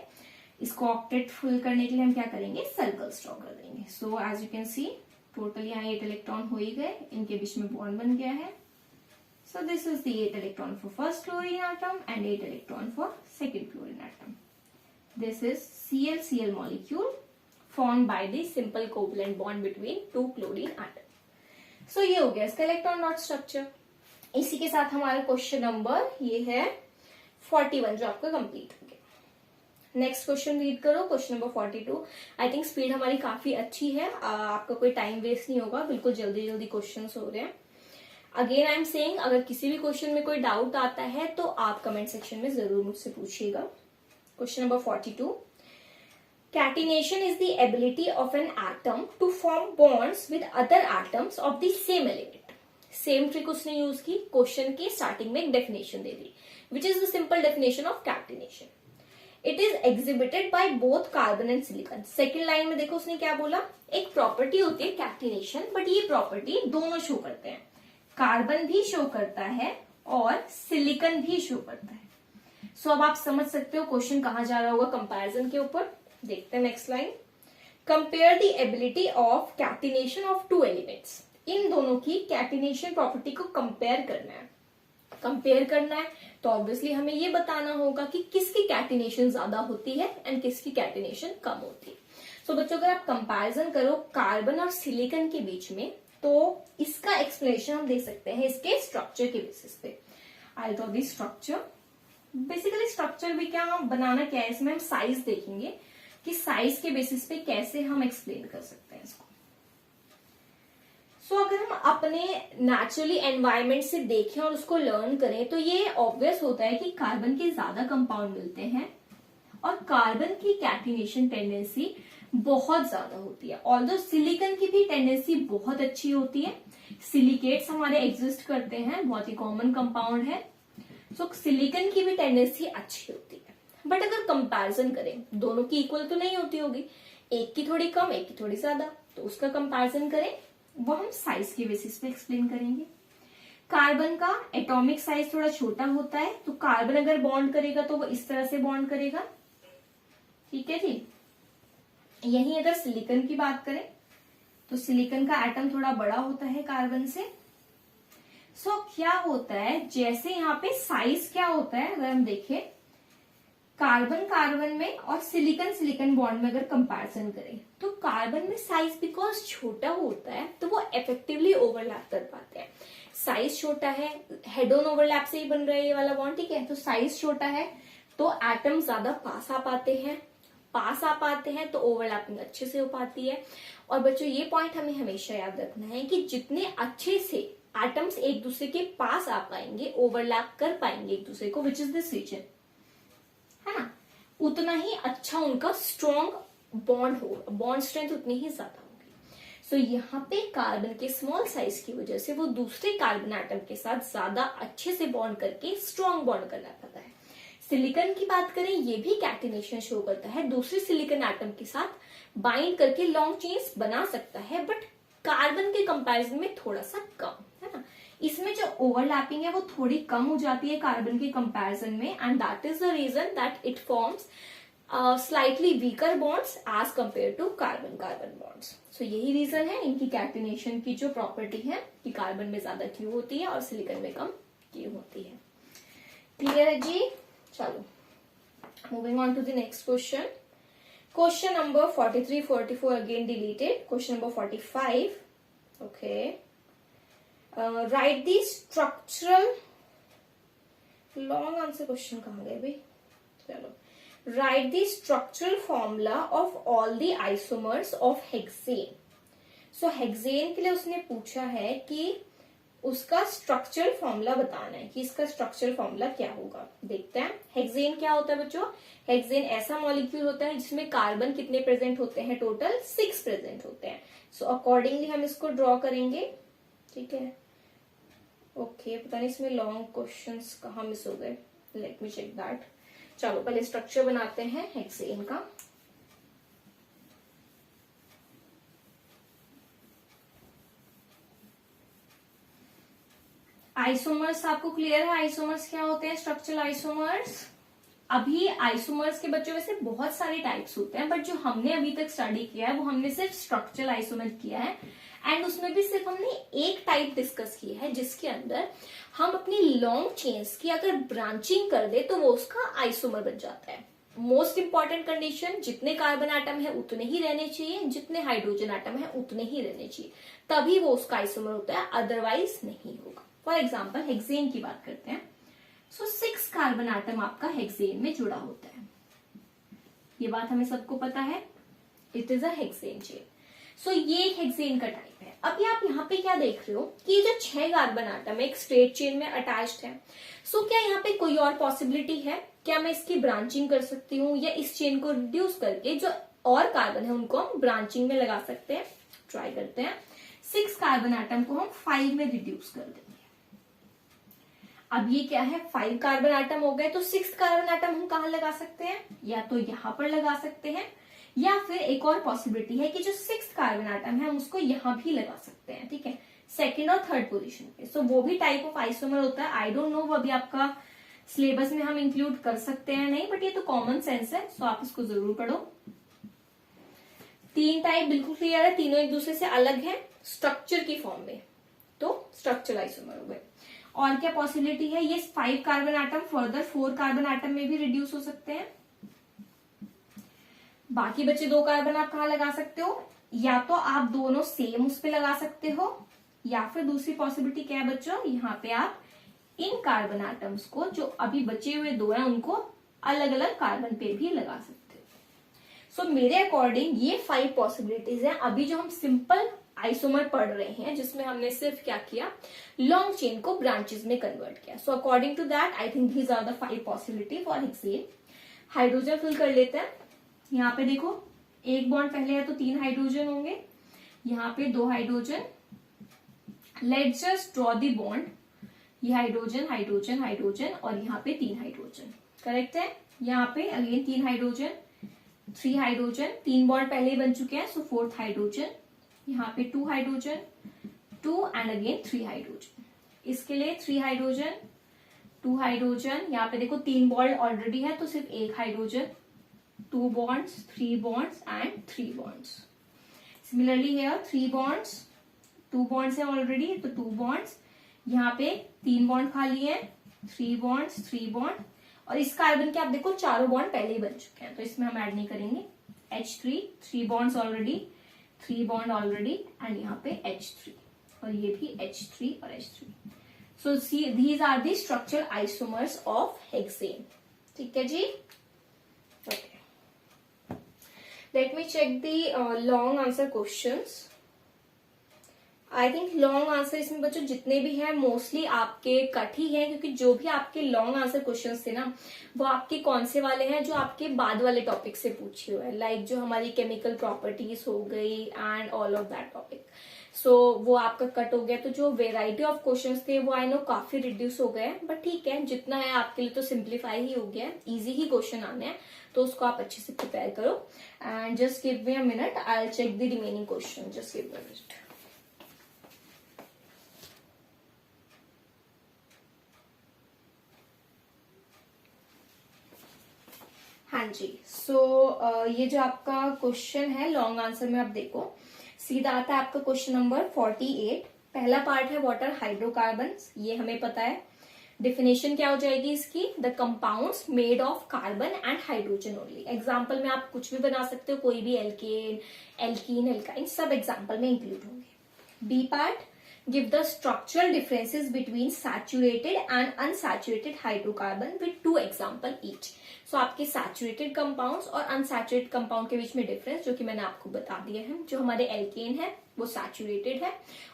इसको ऑक्टेट फुल करने के लिए हम क्या करेंगे, सर्कल्स ड्रॉ कर देंगे। So as you can see total यहाँ 8 इलेक्ट्रॉन हो ही गए, इनके बीच में बॉन्ड बन गया है। So this is the 8 electron for first chlorine atom and 8 electron for second chlorine atom. This is ClCl molecule formed by the simple covalent bond between 2 chlorine atoms. So ये हो गया इसका इलेक्ट्रॉन डॉट स्ट्रक्चर। इसी के साथ हमारा क्वेश्चन नंबर ये है 41 जो आपका कंप्लीट हो गया। नेक्स्ट क्वेश्चन रीड करो, question number 42। I think speed हमारी काफी अच्छी है, आपका कोई टाइम वेस्ट नहीं होगा, बिल्कुल जल्दी जल्दी क्वेश्चन हो रहे हैं। अगेन आई एम सेइंग, अगर किसी भी क्वेश्चन में कोई डाउट आता है तो आप कमेंट सेक्शन में जरूर मुझसे पूछिएगा। Question number 42। Catenation is the ability of an atom to form bonds with other atoms of the same element. Same trick उसने यूज की, क्वेश्चन की स्टार्टिंग में एक डेफिनेशन दे दी which is the simple definition of catenation. It is exhibited by both carbon and silicon. Second line में देखो उसने क्या बोला, एक प्रॉपर्टी होती है कैटिनेशन, बट ये प्रॉपर्टी दोनों शो करते हैं, कार्बन भी शो करता है और सिलिकॉन भी शो करता है। सो अब आप समझ सकते हो क्वेश्चन कहां जा रहा होगा, कंपैरिजन के ऊपर। देखते हैं next line, compare the ability of catenation of 2 elements. इन दोनों की कैटिनेशन प्रॉपर्टी को कंपेयर करना है। कंपेयर करना है तो ऑब्वियसली हमें ये बताना होगा कि किसकी कैटिनेशन ज्यादा होती है एंड किसकी कैटिनेशन कम होती है। सो बच्चों अगर आप कंपैरिजन करो कार्बन और सिलिकॉन के बीच में तो इसका एक्सप्लेनेशन हम दे सकते हैं इसके स्ट्रक्चर के बेसिस पे। I draw the structure. Basically structure भी क्या बनाना क्या है, इसमें हम साइज देखेंगे कि साइज के बेसिस पे कैसे हम एक्सप्लेन कर सकते हैं इसको। अगर हम अपने नेचुरली एनवायरनमेंट से देखें और उसको लर्न करें तो ये ऑब्वियस होता है कि कार्बन के ज्यादा कंपाउंड मिलते हैं और कार्बन की कैटिनेशन टेंडेंसी बहुत ज्यादा होती है। ऑल्दो सिलिकॉन की भी टेंडेंसी बहुत अच्छी होती है, सिलिकेट्स हमारे एग्जिस्ट करते हैं, बहुत ही कॉमन कंपाउंड है, सो सिलिकॉन की भी टेंडेंसी अच्छी होती है। बट अगर कंपैरिजन करें, दोनों की इक्वल तो नहीं होती होगी, एक की थोड़ी कम एक की थोड़ी ज्यादा, तो उसका कंपैरिजन करें वो हम साइज के बेसिस पे एक्सप्लेन करेंगे। कार्बन का एटॉमिक साइज थोड़ा छोटा होता है, तो कार्बन अगर बॉन्ड करेगा तो वो इस तरह से बॉन्ड करेगा, ठीक है जी। यही अगर सिलिकॉन की बात करें तो सिलिकॉन का एटम थोड़ा बड़ा होता है कार्बन से। सो क्या होता है, जैसे यहाँ पे साइज क्या होता है अगर हम देखें, कार्बन कार्बन में और सिलिकॉन सिलिकॉन बॉन्ड में अगर कंपैरिजन करें तो कार्बन में साइज बिकॉज छोटा होता है तो वो इफेक्टिवली ओवरलैप कर पाते हैं। साइज छोटा है, हेड ऑन ओवरलैप से ही बन रहा है ये वाला बॉन्ड, ठीक है। तो साइज छोटा है तो एटम ज्यादा पास आ पाते हैं तो ओवरलैपिंग अच्छे से हो पाती है। और बच्चों ये पॉइंट हमें हमेशा याद रखना है कि जितने अच्छे से एटम्स एक दूसरे के पास आ पाएंगे, ओवरलैप कर पाएंगे एक दूसरे को, विच इज दिस रीजन, है ना, उतना ही अच्छा उनका स्ट्रॉन्ग बॉन्ड होगा, बॉन्ड स्ट्रेंथ उतनी ही ज्यादा होगी। सो यहाँ पे कार्बन के स्मॉल साइज की वजह से वो दूसरे कार्बन एटम के साथ ज्यादा अच्छे से बॉन्ड करके स्ट्रॉन्ग बॉन्ड करना पाता है। सिलिकॉन की बात करें, ये भी कैटिनेशन शो करता है, दूसरे सिलिकॉन एटम के साथ बाइंड करके लॉन्ग चेन्स बना सकता है, बट कार्बन के कंपैरिजन में थोड़ा सा कम, है ना। इसमें जो ओवरलैपिंग है वो थोड़ी कम हो जाती है कार्बन के कंपैरिजन में, and that is the reason that it forms slightly weaker bonds as compare to carbon carbon bonds. So यही रीजन है इनकी कैटिनेशन की जो प्रॉपर्टी है कि कार्बन में ज्यादा क्यू होती है और सिलिकॉन में कम क्यू होती है। क्लियर है जी? चलो moving on to the next question. Question number 43, 44 again deleted. Question number 45, okay. Write the structural, long answer question कहाँ गए भाई, चलो। Write the structural formula of all the isomers of hexane. So hexane के लिए उसने पूछा है कि उसका स्ट्रक्चरल फॉर्मूला बताना है कि इसका स्ट्रक्चरल फॉर्मूला क्या होगा। देखते हैं हेक्सेन क्या होता है बच्चों। हेक्सेन ऐसा मॉलिक्यूल होता है जिसमें कार्बन कितने प्रेजेंट होते हैं, टोटल 6 प्रेजेंट होते हैं। सो अकॉर्डिंगली हम इसको ड्रॉ करेंगे, ठीक है। ओके, पता नहीं इसमें लॉन्ग क्वेश्चंस कहाँ मिस हो गए, लेट मी चेक दैट। चलो पहले स्ट्रक्चर बनाते हैं हेक्सेन का। आइसोमर्स आपको क्लियर है, आइसोमर्स क्या होते हैं, स्ट्रक्चरल आइसोमर्स। अभी आइसोमर्स के बच्चों वैसे बहुत सारे टाइप्स होते हैं, बट जो हमने अभी तक स्टडी किया है वो हमने सिर्फ स्ट्रक्चरल आइसोमर किया है, एंड उसमें भी सिर्फ हमने एक टाइप डिस्कस की है जिसके अंदर हम अपनी लॉन्ग चेन्स की अगर ब्रांचिंग कर दे तो वो उसका आइसोमर बन जाता है। मोस्ट इंपॉर्टेंट कंडीशन, जितने कार्बन आइटम है उतने ही रहने चाहिए, जितने हाइड्रोजन आइटम है उतने ही रहने चाहिए, तभी वो उसका आइसोमर होता है, अदरवाइज नहीं होगा। फॉर एग्जाम्पल हेक्सेन की बात करते हैं। सो 6 कार्बन आइटम आपका हेक्सेन में जुड़ा होता है, ये बात हमें सबको पता है, it is a hexane chain. So ये एक हेक्सेन का टाइप है। अभी आप यहाँ पे क्या देख रहे हो कि जो 6 कार्बन आइटम एक स्ट्रेट चेन में अटैच्ड है। सो क्या यहाँ पे कोई और पॉसिबिलिटी है, क्या मैं इसकी ब्रांचिंग कर सकती हूँ, या इस चेन को रिड्यूस करके जो और कार्बन है उनको हम ब्रांचिंग में लगा सकते हैं। ट्राई करते हैं। 6 कार्बन आइटम को हम 5 में रिड्यूस कर देंगे। अब ये क्या है, 5 कार्बन आइटम हो गए, तो 6 कार्बन आइटम हम कहाँ लगा सकते हैं, या तो यहाँ पर लगा सकते हैं, या फिर एक और पॉसिबिलिटी है कि जो 6 कार्बन आइटम है हम उसको यहाँ भी लगा सकते हैं, ठीक है, सेकंड और थर्ड पोजीशन पे। सो वो भी टाइप ऑफ आइसोमर होता है। आई डोंट नो वो अभी आपका सिलेबस में हम इंक्लूड कर सकते हैं नहीं, बट ये तो कॉमन सेंस है, सो आप इसको जरूर पढ़ो। 3 टाइप बिल्कुल क्लियर है, तीनों एक दूसरे से अलग है स्ट्रक्चर की फॉर्म में, तो स्ट्रक्चरल आइसोमर हो गए। और क्या पॉसिबिलिटी है, ये 5 carbon atom further 4 carbon atom में भी रिड्यूस हो सकते हैं। बाकी बचे 2 कार्बन आप कहाँ लगा सकते हो, या तो आप दोनों सेम उस पे लगा सकते हो, या फिर दूसरी पॉसिबिलिटी क्या है बच्चों, यहाँ पे आप इन कार्बन आइटम्स को जो अभी बचे हुए 2 हैं उनको अलग अलग कार्बन पे भी लगा सकते हो। सो मेरे अकॉर्डिंग ये 5 पॉसिबिलिटीज हैं। अभी जो हम सिंपल आइसोमर पढ़ रहे हैं जिसमें हमने सिर्फ क्या किया, लॉन्ग चेन को ब्रांचेस में कन्वर्ट किया. So according to that I think these are the 5 possibility for hexane. Hydrogen fill कर लेते हैं. यहाँ पे देखो एक बॉन्ड पहले है तो 3 हाइड्रोजन होंगे, यहाँ पे 2 hydrogen. Let's just draw the bond. ये हाइड्रोजन हाइड्रोजन हाइड्रोजन और यहाँ पे 3 हाइड्रोजन. करेक्ट है. यहाँ पे अगेन 3 हाइड्रोजन, 3 हाइड्रोजन, 3 बॉन्ड पहले ही बन चुके हैं सो 4th हाइड्रोजन. यहाँ पे 2 हाइड्रोजन, 2 एंड अगेन 3 हाइड्रोजन. इसके लिए 3 हाइड्रोजन, 2 हाइड्रोजन. यहाँ पे देखो 3 बॉन्ड ऑलरेडी है तो सिर्फ 1 hydrogen, 2 bonds, 3 bonds and 3 bonds. Similarly here 3 bonds, 2 bonds है ऑलरेडी तो 2 बॉन्ड्स. यहाँ पे 3 बॉन्ड खाली है, 3 बॉन्ड्स, 3 बॉन्ड. और इस कार्बन के आप देखो चारों बॉन्ड पहले ही बन चुके हैं तो इसमें हम ऐड नहीं करेंगे. H3, 3 bonds already, 3 bond already and यहाँ पे H3 और ये भी H3 और H3. So see these are the structural isomers of hexane. ठीक है जी. Okay, let me check the long answer questions. I think long answer इसमें बच्चों जितने भी हैं मोस्टली आपके कट ही हैं, क्योंकि जो भी आपके लॉन्ग आंसर क्वेश्चंस थे ना वो आपके कौन से वाले हैं जो आपके बाद वाले टॉपिक से पूछे हुए हैं, लाइक जो हमारी केमिकल प्रॉपर्टीज हो गई and all of that topic. So वो आपका कट हो गया. तो जो वेराइटी ऑफ क्वेश्चंस थे वो आई नो काफी रिड्यूस हो गए, बट ठीक है जितना है आपके लिए तो सिंप्लीफाई ही हो गया है. इजी ही क्वेश्चन आने हैं तो उसको आप अच्छे से प्रिपेयर करो. And just give me a minute, I will check the remaining question. Just give me a minute. हाँ जी. सो ये जो आपका क्वेश्चन है लॉन्ग आंसर में आप देखो सीधा आता है आपका क्वेश्चन नंबर 48. पहला पार्ट है व्हाट आर हाइड्रोकार्बन्स. ये हमें पता है. डेफिनेशन क्या हो जाएगी इसकी, the compounds made of carbon and hydrogen only. Example में आप कुछ भी बना सकते हो, कोई भी एल्केन, एल्कीन, एल्काइन सब एग्जाम्पल में इंक्लूड होंगे. B part, give the structural differences between saturated and unsaturated hydrocarbon with 2 example each. So आपके saturated compounds और unsaturated compound के बीच में difference जो कि मैंने आपको बता दिया है. जो हमारे alkane है वो saturated है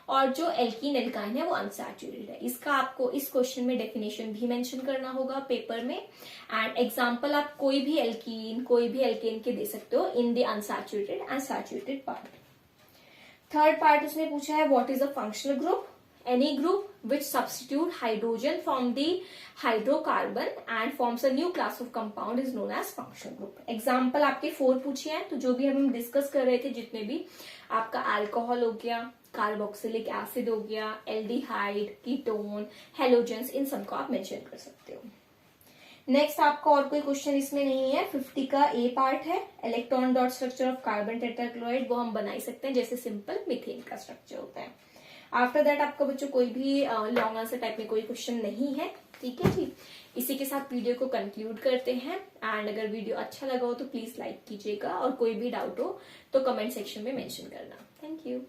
और जो alkene alkyne है वो unsaturated है. इसका आपको इस क्वेश्चन में डेफिनेशन भी मेंशन करना होगा पेपर में. एंड एग्जाम्पल आप कोई भी alkene कोई भी alkane के दे सकते हो in the unsaturated and saturated part. Third part उसने पूछा है what is a functional group. Any group which substitute hydrogen from the hydrocarbon and forms a new class of compound is known as functional group. Example आपके 4 पूछे हैं. तो जो भी हम डिस्कस कर रहे थे जितने भी, आपका अल्कोहल हो गया, कार्बोक्सिलिक एसिड हो गया, एल्डिहाइड, कीटोन, हेलोजेंस, इन सबको आप मेंशन कर सकते हो. नेक्स्ट आपका और कोई क्वेश्चन इसमें नहीं है. 50 का ए पार्ट है electron dot structure of carbon tetrachloride. वो हम बना ही सकते हैं जैसे सिंपल मीथेन का स्ट्रक्चर होता है. आफ्टर दैट आपका बच्चों कोई भी लॉन्ग आंसर टाइप में कोई क्वेश्चन नहीं है. ठीक है जी. इसी के साथ वीडियो को कंक्लूड करते हैं. एंड अगर वीडियो अच्छा लगा हो तो प्लीज लाइक कीजिएगा और कोई भी डाउट हो तो कमेंट सेक्शन में मेंशन करना. Thank you.